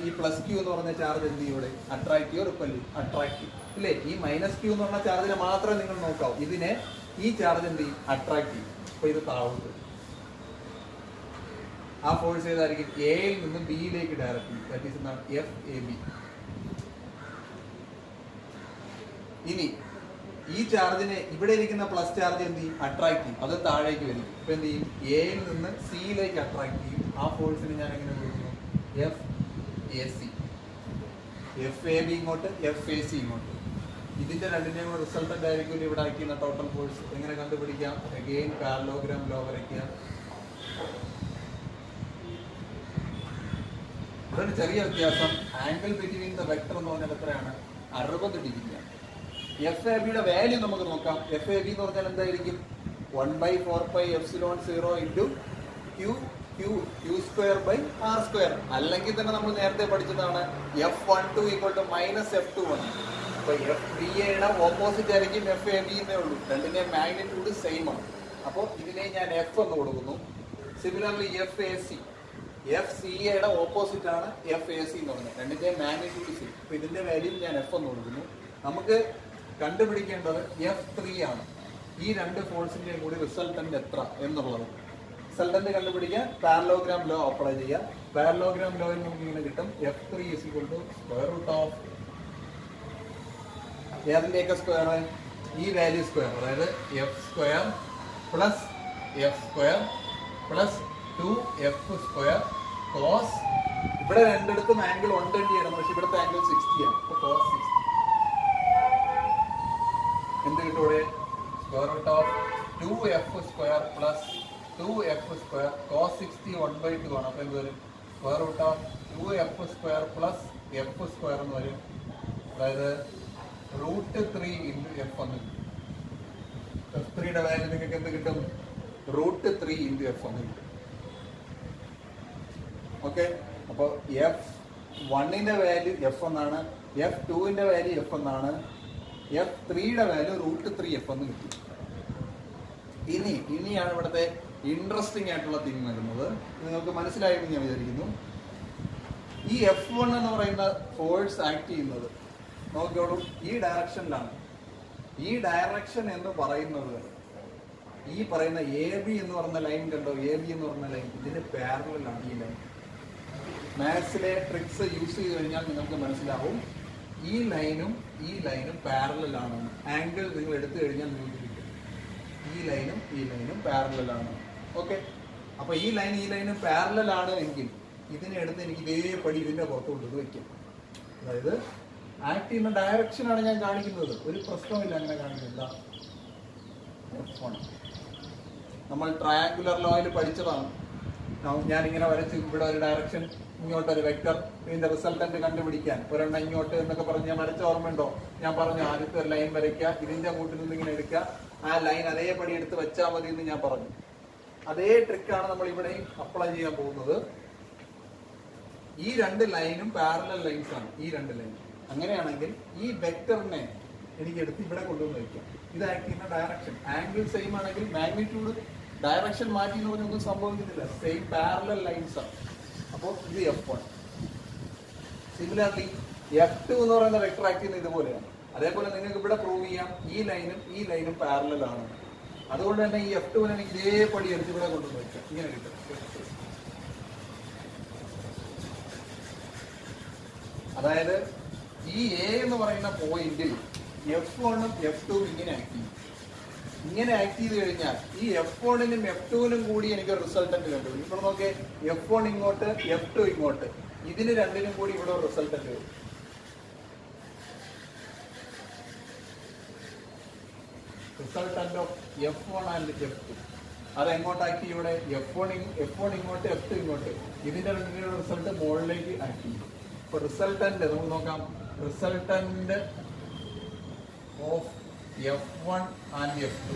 ഈ +Q എന്ന് പറയുന്ന ചാർജ് എന്ത് ചെയ്യും? ഇവിടെ അട്രാക്റ്റീവ് റിപ്പല്ലീവ്? അട്രാക്റ്റീവ് ഇല്ലേ? ഈ -Q എന്ന് പറഞ്ഞ ചാർജിനെ മാത്രമേ നിങ്ങൾ നോക്കാവൂ. ഇതിനെ ഈ ചാർജ് എന്ത് ചെയ്യും? അട്രാക്റ്റീവ്. അപ്പൊ ഇത് താഴോട്ട്. ആ ഫോഴ്സ് ഏതായിരിക്കും? എയിൽ നിന്ന് ബിയിലേക്ക് ഡയറക്റ്റ്. ദാറ്റ് ഈസ് എന്താണ്? FAB. ഇനി ഈ ചാർജിനെ ഇവിടെ ഇരിക്കുന്ന പ്ലസ് ചാർജ് എന്ത് ചെയ്യും? അട്രാക്ട് ചെയ്യും. അത് താഴേക്ക് വരും. ഇപ്പൊ എന്ത് ചെയ്യും? എയിൽ നിന്ന് സിയിലേക്ക് അട്രാക്ട് ചെയ്യും. ആ ഫോഴ്സിന് ഞാൻ എങ്ങനെ കൊടുക്കുന്നു? FAC. FAB ഇങ്ങോട്ട്, FAC ഇങ്ങോട്ട്. ഇതിന്റെ രണ്ടിന്റെയും റിസൾട്ടന്റ് ആയിരിക്കും ഇവിടെ ആക്കിയ ടോട്ടൽ ഫോഴ്സ്. എങ്ങനെ കണ്ടുപിടിക്കാം? അഗെയിൻ പാരലോഗ്രാം ലോ വരയ്ക്കുക. ഇവിടെ ഒരു ചെറിയ വ്യത്യാസം. ആംഗിൾ ബിറ്റ്വീൻ ദ വെക്ടർ എന്ന് പറഞ്ഞാൽ എത്രയാണ്? 60 ഡിഗ്രിയാണ്. FABയുടെ വാല്യൂ നമുക്ക് നോക്കാം. FAB എന്ന് പറഞ്ഞാൽ എന്തായിരിക്കും? 1/4πε0 Q²/R². അല്ലെങ്കിൽ തന്നെ നമ്മൾ നേരത്തെ പഠിച്ചതാണ് F12 = -F21. അപ്പൊ FBAയുടെ ഓപ്പോസിറ്റ് ആയിരിക്കും FAB എന്നേ ഉള്ളൂ. രണ്ടിന്റെ മാഗ്നിറ്റ്യൂഡ് സെയിം ആണ്. അപ്പോൾ ഇതിനെ ഞാൻ F എന്ന് കൊടുക്കുന്നു. സിമിലർലി FCAയുടെ ഓപ്പോസിറ്റ് ആണ് FAC എന്ന് പറയുന്നത്. രണ്ടിന്റെ മാഗ്നിറ്റ്യൂഡ് സെയിം. അപ്പൊ ഇതിന്റെ വാല്യൂ ഞാൻ F എന്ന് കൊടുക്കുന്നു. നമുക്ക് കണ്ടുപിടിക്കേണ്ടത് F3 ആണ്. ഈ രണ്ട് ഫോഴ്സിന്റെയും കൂടി റിസൾട്ടന്റ് എത്ര എന്നുള്ളത്. റിസൾട്ടന്റ് കണ്ടുപിടിക്കാൻ പാരലോഗ്രാം ലോ അപ്ലൈ ചെയ്യാം. പാരലോഗ്രാം ലോയിൽ നമുക്ക് ഇങ്ങനെ കിട്ടും. F3 √, ഏതിന്റെയൊക്കെ സ്ക്വയർ? ഈ വാല്യൂ സ്ക്വയർ, അതായത് F² + F² + 2F² കോസ്. ഇവിടെ രണ്ടിടത്തും ആംഗിൾ 120 ആണ്, പക്ഷെ ഇവിടുത്തെ ആംഗിൾ 60 ആണ്. അപ്പൊ കോസ് 60 എന്ത് കിട്ടൂടെ? √2F² + 2F² കോസ് 60 1/2 ആണ്. അപ്പൊ എന്ത് വരും? √2F² + F² എന്ന് വരും. അതായത് √3 × F എന്ന് കിട്ടും. F3യുടെ വാല്യൂ നിങ്ങൾക്ക് എന്ത് കിട്ടും? √3 × F എന്ന് കിട്ടും. ഓക്കെ. അപ്പോൾ F1ന്റെ വാല്യൂ F എന്നാണ്, F2ന്റെ വാല്യൂ F എന്നാണ്, F3യുടെ വാല്യൂ √3F എന്ന് കിട്ടും. ഇനിയാണ് ഇവിടുത്തെ ഇൻട്രസ്റ്റിംഗ് ആയിട്ടുള്ള തിങ് വരുന്നത്. നിങ്ങൾക്ക് മനസ്സിലായെന്ന് ഞാൻ വിചാരിക്കുന്നു. ഈ F1 എന്ന് പറയുന്ന ഫോഴ്സ് ആക്ട് ചെയ്യുന്നത് നോക്കിയോളൂ, ഈ ഡയറക്ഷനിലാണ്. ഈ ഡയറക്ഷൻ എന്ന് പറയുന്നത് ഈ പറയുന്ന AB എന്ന് പറഞ്ഞ ലൈൻ കണ്ടോ? AB എന്ന് പറഞ്ഞ ലൈൻ ഇതിന് പാരലലാണ് ഈ ലൈൻ. മാത്സിലെ ട്രിക്സ് യൂസ് ചെയ്ത് കഴിഞ്ഞാൽ നിങ്ങൾക്ക് മനസ്സിലാവും ഈ ലൈനും പാരലലാണ്. ആംഗിൾ നിങ്ങൾ എടുത്തു കഴിഞ്ഞാൽ നിങ്ങൾക്ക് കിട്ടും. ഈ ലൈനും പാരലലാണ്. ഓക്കെ. അപ്പൊ ഈ ലൈനും പാരലലാണ് എങ്കിൽ ഇതിനെ എടുത്ത് എനിക്ക് ഇതേപടി ഇതിന്റെ പുറത്ത് കൊണ്ടുവന്ന് വെക്കാം. അതായത് ആക്ട് ചെയ്യുന്ന ഡയറക്ഷനാണ് ഞാൻ കാണിക്കുന്നത്. ഒരു പ്രശ്നമില്ല അങ്ങനെ കാണിക്കുന്നില്ല. F1 നമ്മൾ ട്രയാങ്കുലർ ലോയിൽ പഠിച്ചതാണ്. ഞാനിങ്ങനെ വരച്ച് ഇവിടെ ഒരു ഡയറക്ഷൻ ഇങ്ങോട്ടൊരു വെക്ടർ, ഇതിന്റെ റിസൾട്ടന്റ് കണ്ടുപിടിക്കാൻ ഒരെണ്ണം ഇങ്ങോട്ട് എന്നൊക്കെ പറഞ്ഞ് ഞാൻ വരച്ച ഓർമ്മയുണ്ടോ? ഞാൻ പറഞ്ഞു ആദ്യത്തെ ഒരു ലൈൻ വരയ്ക്കുക, ഇതിന്റെ കൂട്ടിൽ നിന്ന് ഇങ്ങനെ എടുക്കുക, ആ ലൈൻ അതേപടി എടുത്ത് വെച്ചാൽ മതി എന്ന് ഞാൻ പറഞ്ഞു. അതേ ട്രിക്കാണ് നമ്മൾ ഇവിടെയും അപ്ലൈ ചെയ്യാൻ പോകുന്നത്. ഈ രണ്ട് ലൈനും പാരലൽ ലൈൻസ് ആണ്, ഈ രണ്ട് ലൈൻ. അങ്ങനെയാണെങ്കിൽ ഈ വെക്ടറിനെ എനിക്ക് എടുത്ത് ഇവിടെ കൊണ്ടുവന്ന് വയ്ക്കാം. ഇത് ആക്ട് ചെയ്യുന്ന ഡയറക്ഷൻ ആംഗിൾ സെയിം ആണെങ്കിൽ മാഗ്നിറ്റ്യൂഡ് ഡയറക്ഷൻ മാറ്റി എന്ന് പറഞ്ഞൊന്നും സംഭവിക്കുന്നില്ല, സെയിം പാരലൽ ലൈൻസ് ആണ്. അപ്പോൾ ഇത് F1. സിമിലർലി F2 എന്ന് പറയുന്ന വെക്ടർ ആക്ട് ചെയ്യുന്നത് ഇതുപോലെയാണ്. അതേപോലെ നിങ്ങൾക്ക് ഇവിടെ പ്രൂവ് ചെയ്യാം ഈ ലൈനും പാരലൽ ആണ്. അതുകൊണ്ട് തന്നെ ഈ F2 എനിക്ക് ഇതേപടി എടുത്ത് ഇവിടെ കൊണ്ടുവന്ന് വയ്ക്കാം. ഇങ്ങനെ കിട്ടും. അതായത് ഈ A എന്ന് പറയുന്ന പോയിന്റിൽ F1ഉം F2ഉം ഇങ്ങനെ ആക്ട് ചെയ്യും. ഇങ്ങനെ ആക്ട് ചെയ്ത് കഴിഞ്ഞാൽ ഈ F1നും F2നും കൂടി എനിക്ക് റിസൾട്ടന്റ് കണ്ടുപിടിക്കും. ഇപ്പോൾ നോക്കേ, F1 ഇങ്ങോട്ട്, F2 ഇങ്ങോട്ട്, ഇതിന് രണ്ടിനും കൂടി ഇവിടെ റിസൾട്ടന്റ് വരും. Resultant of F1 and F2 അത് എങ്ങോട്ടാക്കി? ഇവിടെ F1 ഇങ്ങോട്ട്, F2 ഇങ്ങോട്ട്, ഇതിന്റെ രണ്ടിന്റെ റിസൾട്ട് മുകളിലേക്ക് ആക്ട് ചെയ്യും. അപ്പൊ റിസൾട്ടന്റ് നമുക്ക് നോക്കാം. Resultant of F1 and F2.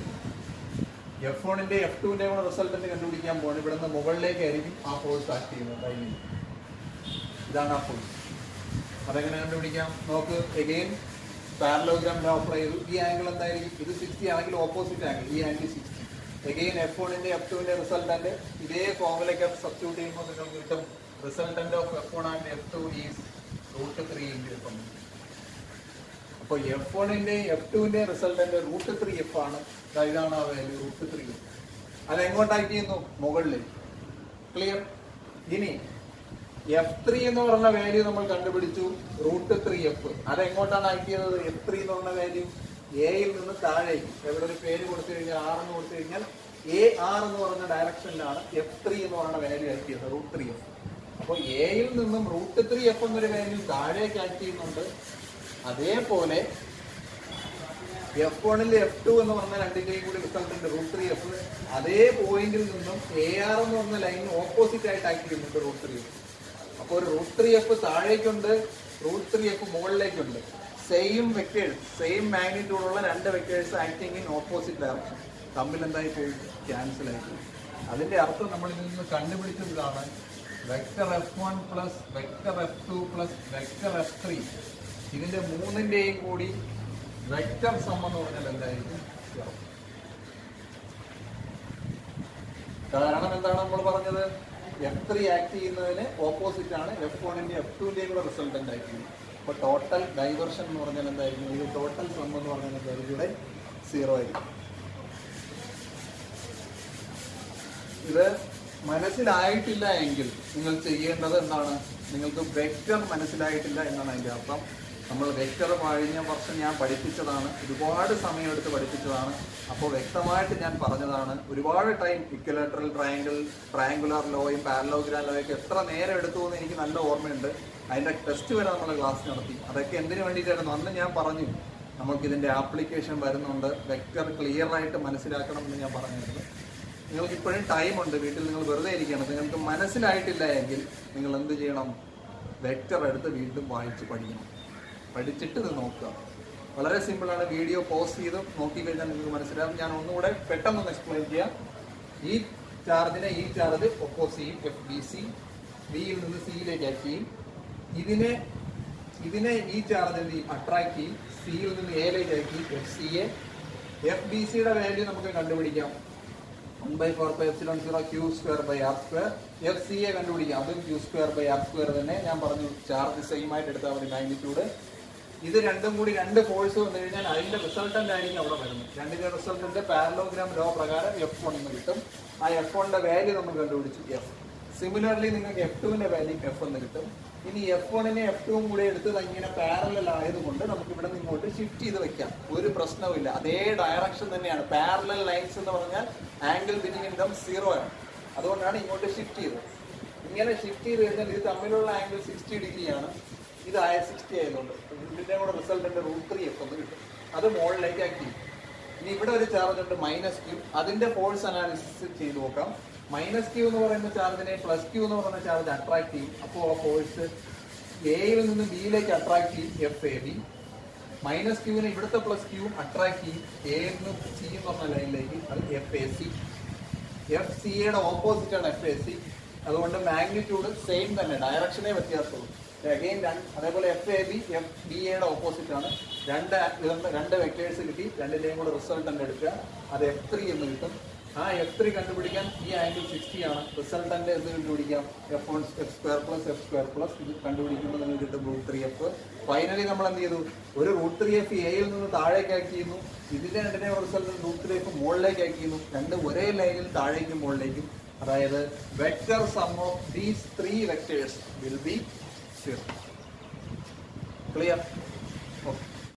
F1ന്റെ F2ന്റെ കൂടെ റിസൾട്ടന്റ് കണ്ടുപിടിക്കാൻ പോകണം. ഇവിടെ നിന്ന് മുകളിലേക്കായിരിക്കും ആ ഫോഴ്സ് ആക്ട് ചെയ്യുന്നത്. ഇതാണ് ആ ഫോഴ്സ്. അതെങ്ങനെ കണ്ടുപിടിക്കാം നോക്ക്. എഗെയിൻ പാരലോഗ്രാം ലോ അപ്ലൈ ചെയ്തു. ഈ ആംഗിൾ എന്തായിരിക്കും? ഇത് 60 ആണെങ്കിൽ ഓപ്പോസിറ്റ് ആംഗിൾ, ഈ ആംഗിൾ 60. എഗെയിൻ F1ന്റെ F2ന്റെ റിസൾട്ടന്റ് ഇതേ ഫോർമുലയ്ക്ക് സബ്സ്റ്റിറ്റ്യൂട്ട് ചെയ്യുമ്പോൾ നിങ്ങൾക്ക് കിട്ടും. Resultant of F1 and F2 is √3 × F1. അപ്പോൾ F1ന്റെ F2ന്റെ റിസൾട്ടന്റ് √3F ആണ്. ഇതാണ് ആ വാല്യൂ √3. അത് എങ്ങോട്ടാക്കി ചെയ്യുന്നു? മുകളിലേക്ക്. ക്ലിയർ? ഇനി F3 എന്ന് പറഞ്ഞ വാല്യൂ നമ്മൾ കണ്ടുപിടിച്ചു, √3F. അത് എങ്ങോട്ടാണ് ആക്ട് ചെയ്യുന്നത്? F3 എന്ന് പറഞ്ഞ വാല്യൂ എയിൽ നിന്ന് താഴേക്ക്, എവിടെ ഒരു പേര് കൊടുത്തു കഴിഞ്ഞാൽ R എന്ന് കൊടുത്തു കഴിഞ്ഞാൽ AR എന്ന് പറഞ്ഞ ഡയറക്ഷനിലാണ് F3 എന്ന് പറഞ്ഞ വാല്യൂ ആക്ട് ചെയ്യുന്നത്, √3F. അപ്പോൾ എയിൽ നിന്നും √3F എന്നൊരു വാല്യൂ താഴേക്ക് ആക്ട് ചെയ്യുന്നുണ്ട്. അതേപോലെ F1ൽ F2 എന്ന് പറഞ്ഞ രണ്ടിന്റെയും കൂടി റിസൾട്ട് ഉണ്ട് √3F. അതേ പോയിന്റിൽ നിന്നും AR എന്ന് പറഞ്ഞ ലൈനിന് ഓപ്പോസിറ്റ് ആയിട്ട് ആക്ട് ചെയ്യുന്നുണ്ട് √3F. അപ്പോൾ ഒരു √3F താഴേക്കുണ്ട്, √3F മുകളിലേക്കുണ്ട്. സെയിം വെക്ടേഴ്സ്, സെയിം മാഗ്നിറ്റ്യൂഡുള്ള രണ്ട് vectors acting in opposite direction. തമ്മിൽ എന്തായി പോയി? ക്യാൻസൽ ആയി പോയി. അതിന്റെ അർത്ഥം നമ്മൾ ഇതിൽ നിന്ന് കണ്ടുപിടിച്ചത് ഇതാണ്. Vector F1 plus vector F2 plus vector F3, ഇതിന്റെ മൂന്നിന്റെയും കൂടി വെക്ടർ സം എന്ന് പറഞ്ഞാൽ എന്തായിരിക്കും? കാരണം എന്താണ് നമ്മൾ പറഞ്ഞത്? F3 ആക്ട് ചെയ്യുന്നതിന് ഓപ്പോസിറ്റ് ആണ് F1ന്റെ F2ന്റെയും കൂടെ റിസൾട്ടന്റ് ആക്ട് ചെയ്യുന്നത്. അപ്പൊ ടോട്ടൽ ഡൈവേർഷൻ എന്ന് പറഞ്ഞാൽ എന്തായിരിക്കും? ഇത് ടോട്ടൽ സം എന്ന് പറഞ്ഞാൽ എന്തായിരിക്കും? ഇവിടെ 0 ആയിരിക്കും. ഇത് മനസ്സിലായിട്ടില്ല എങ്കിൽ നിങ്ങൾ ചെയ്യേണ്ടത് എന്താണ്? നിങ്ങൾക്ക് വെക്ടർ മനസ്സിലായിട്ടില്ല എന്നാണ് അതിന്റെ അർത്ഥം. നമ്മൾ വെക്ടർ കഴിഞ്ഞ വർഷം ഞാൻ പഠിപ്പിച്ചതാണ്, ഒരുപാട് സമയമെടുത്ത് പഠിപ്പിച്ചതാണ്. അപ്പോൾ വ്യക്തമായിട്ട് ഞാൻ പറഞ്ഞതാണ്. ഒരുപാട് ടൈം ഇക്വലാറ്ററൽ ട്രയാങ്കുലർ ലോയും പാരലോഗ്രാം ലോയൊക്കെ എത്ര നേരം എടുത്തു എന്ന് എനിക്ക് നല്ല ഓർമ്മയുണ്ട്. അതിന്റെ ടെസ്റ്റ് വരെ നമ്മൾ ക്ലാസ് നടത്തി. അതൊക്കെ എന്തിനു വേണ്ടിയിട്ടായിരുന്നു? അന്ന് ഞാൻ പറഞ്ഞു നമുക്കിതിന്റെ ആപ്ലിക്കേഷൻ വരുന്നുണ്ട്, വെക്ടർ ക്ലിയർ ആയിട്ട് മനസ്സിലാക്കണം എന്ന് ഞാൻ പറഞ്ഞിരുന്നു. നിങ്ങൾക്ക് ഇപ്പോഴും ടൈമുണ്ട്, വീട്ടിൽ നിങ്ങൾ വെറുതെ ഇരിക്കണം. നിങ്ങൾക്ക് മനസ്സിലായിട്ടില്ല എങ്കിൽ നിങ്ങൾ എന്ത് ചെയ്യണം? വെക്ടർ എടുത്ത് വീണ്ടും വായിച്ച് പഠിക്കണം. പഠിച്ചിട്ട് ഇത് നോക്കുക. വളരെ സിമ്പിളാണ്. വീഡിയോ പോസ് ചെയ്ത് നോക്കിക്കഴിഞ്ഞാൽ നിങ്ങൾക്ക് മനസ്സിലാകും. ഞാൻ ഒന്നുകൂടെ പെട്ടെന്നൊന്ന് എക്സ്പ്ലെയിൻ ചെയ്യാം. ഈ ചാർജിനെ ഈ ചാർജ് ഒപ്പോസ് ചെയ്യും, FBC. ബിയിൽ നിന്ന് സിയിലേക്ക് ആക്ട് ചെയ്യും. ഇതിനെ ഈ ചാർജ് എന്ത് ചെയ്യും? അട്രാക്ട് ചെയ്യും. സിയിൽ നിന്ന് എയിലേക്ക് ആക്ട് ചെയ്യും, FCA. FBCയുടെ വാല്യൂ നമുക്ക് കണ്ടുപിടിക്കാം. 1/4πε0 Q²/R². FCA കണ്ടുപിടിക്കാം, അതും Q²/R² തന്നെ. ഞാൻ പറഞ്ഞു ചാർജ് സെയിം ആയിട്ട് എടുത്താൽ മതി മാഗ്നിറ്റ്യൂഡ്. ഇത് രണ്ടും കൂടി രണ്ട് ഫോഴ്സ് വന്നു കഴിഞ്ഞാൽ അതിന്റെ റിസൾട്ടന്റ് ആയിരിക്കും അവിടെ വരുന്നത്. രണ്ടിന്റെ റിസൾട്ടന്റ് പാരലോഗ്രാം ലോ പ്രകാരം F1 എന്ന് കിട്ടും. ആ F1ന്റെ വാല്യൂ നമ്മൾ കണ്ടുപിടിച്ചു, F. സിമിലർലി നിങ്ങൾക്ക് F2ന്റെ വാല്യൂ F എന്ന് കിട്ടും. ഇനി F1നെ F2ഉം കൂടെ എടുത്ത് ഇങ്ങനെ പാരലൽ ആയതുകൊണ്ട് നമുക്ക് ഇവിടെ നിന്ന് ഇങ്ങോട്ട് ഷിഫ്റ്റ് ചെയ്ത് വെക്കാം. ഒരു പ്രശ്നവുമില്ല. അതേ ഡയറക്ഷൻ തന്നെയാണ്. പാരലൽ ലൈൻസ് എന്ന് പറഞ്ഞാൽ ആംഗിൾ ബിറ്റ്വീൻ ദം 0 ആണ്. അതുകൊണ്ടാണ് ഇങ്ങോട്ട് ഷിഫ്റ്റ് ചെയ്തത്. ഇങ്ങനെ ഷിഫ്റ്റ് ചെയ്ത് കഴിഞ്ഞാൽ ഇത് തമ്മിലുള്ള ആംഗിൾ 60 ഡിഗ്രിയാണ്. ഇത് 60 ആയതുകൊണ്ട് ഇതിന്റെ കൂടെ റിസൾട്ടന്റ് √3F എന്ന് കിട്ടും. അത് മുകളിലേക്ക് ആക്ട് ചെയ്യും. ഇനി ഇവിടെ ഒരു ചാർജ് ഉണ്ട് -Q. അതിന്റെ ഫോഴ്സ് അനാലിസിസ് ചെയ്ത് നോക്കാം. മൈനസ് ക്യൂ എന്ന് പറയുന്ന ചാർജിനെ പ്ലസ് ക്യൂ എന്ന് പറയുന്ന ചാർജ് അട്രാക്ട് ചെയ്യും. അപ്പോൾ ആ ഫോഴ്സ് എയിൽ നിന്ന് ബിയിലേക്ക് അട്രാക്ട് ചെയ്യും, എഫ് എ ബി. മൈനസ് ക്യൂവിനെ ഇവിടുത്തെ പ്ലസ് ക്യൂവും അട്രാക്ട് ചെയ്യും എയിൽ നിന്ന് സി എന്ന് പറഞ്ഞ ലൈനിലേക്ക്, അത് F A C. F C യുടെ ഓപ്പോസിറ്റ് ആണ് എഫ് എ സി. അതുകൊണ്ട് മാഗ്നിറ്റ്യൂഡ് സെയിം തന്നെ, ഡയറക്ഷനേ വ്യത്യാസമുള്ളൂ. അഗെയിൻ അതേപോലെ F A B F B എയുടെ ഓപ്പോസിറ്റ് ആണ്. രണ്ട് വെക്ടേഴ്സ് കിട്ടി, രണ്ടിന്റെയും കൂടെ റിസൾട്ടന്റ് എടുക്കുക, അത് F3 എന്ന് കിട്ടും. ആ F3 കണ്ടുപിടിക്കാൻ ഈ ആംഗിൾ 60 ആണ്. റിസൾട്ടന്റ് എന്ന് കണ്ടുപിടിക്കാം, F1 F square plus F square plus. ഇത് കണ്ടുപിടിക്കുമ്പോൾ നിങ്ങൾക്ക് കിട്ടും √3F. ഫൈനലി നമ്മൾ എന്ത് ചെയ്തു, ഒരു √3F എയിൽ നിന്ന് താഴേക്ക് ആക്കി ചെയ്യുന്നു. ഇതിന്റെ രണ്ടിനെ റിസൾട്ട് √3F മുകളിലേക്ക് ആക്കി ചെയ്യുന്നു. രണ്ടും ഒരേ ലൈനിൽ താഴേക്കും മുകളിലേക്കും. അതായത് vector some of these 3 vectors will be 0. Clear?